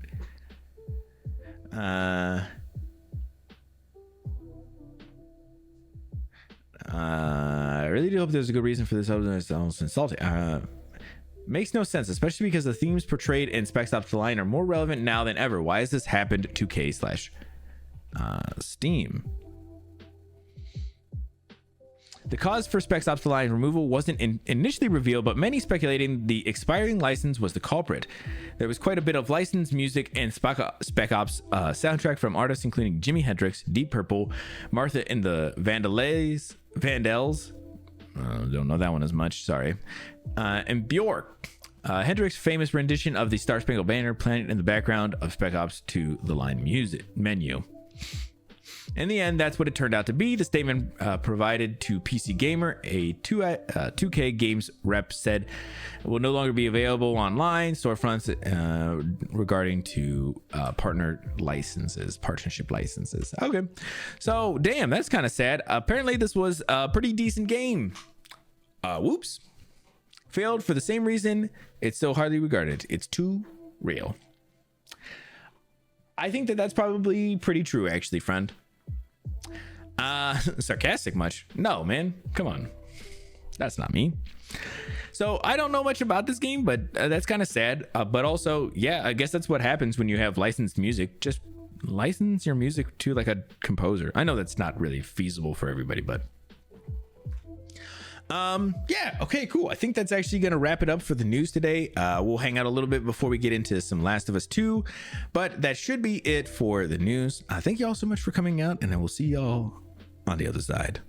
S2: I really do hope there's a good reason for this. It's almost insulting. Makes no sense, especially because the themes portrayed in Spec Ops: The Line are more relevant now than ever. Why has this happened to K/Steam? The cause for Spec Ops: The Line removal wasn't initially revealed, but many speculating the expiring license was the culprit. There was quite a bit of licensed music and Spec Ops soundtrack from artists including Jimi Hendrix, Deep Purple, Martha and the Vandals. Don't know that one as much, sorry. And Bjork. Hendrix's famous rendition of the Star Spangled Banner playing in the background of Spec Ops: The Line music menu. In the end, that's what it turned out to be. The statement provided to PC Gamer, a 2K Games rep, said it will no longer be available online storefronts regarding to partnership licenses. Okay, so damn, that's kind of sad. Apparently, this was a pretty decent game. Whoops, failed for the same reason. It's so hardly regarded. It's too real. I think that's probably pretty true, actually, friend. Sarcastic much? No, man, come on, that's not me. So I don't know much about this game, but that's kind of sad. But also, yeah, I guess that's what happens when you have licensed music. Just license your music to like a composer. I know that's not really feasible for everybody, but yeah, okay, cool. I think that's actually gonna wrap it up for the news today. We'll hang out a little bit before we get into some Last of Us 2, but that should be it for the news. Thank you all so much for coming out, and I will see y'all on the other side.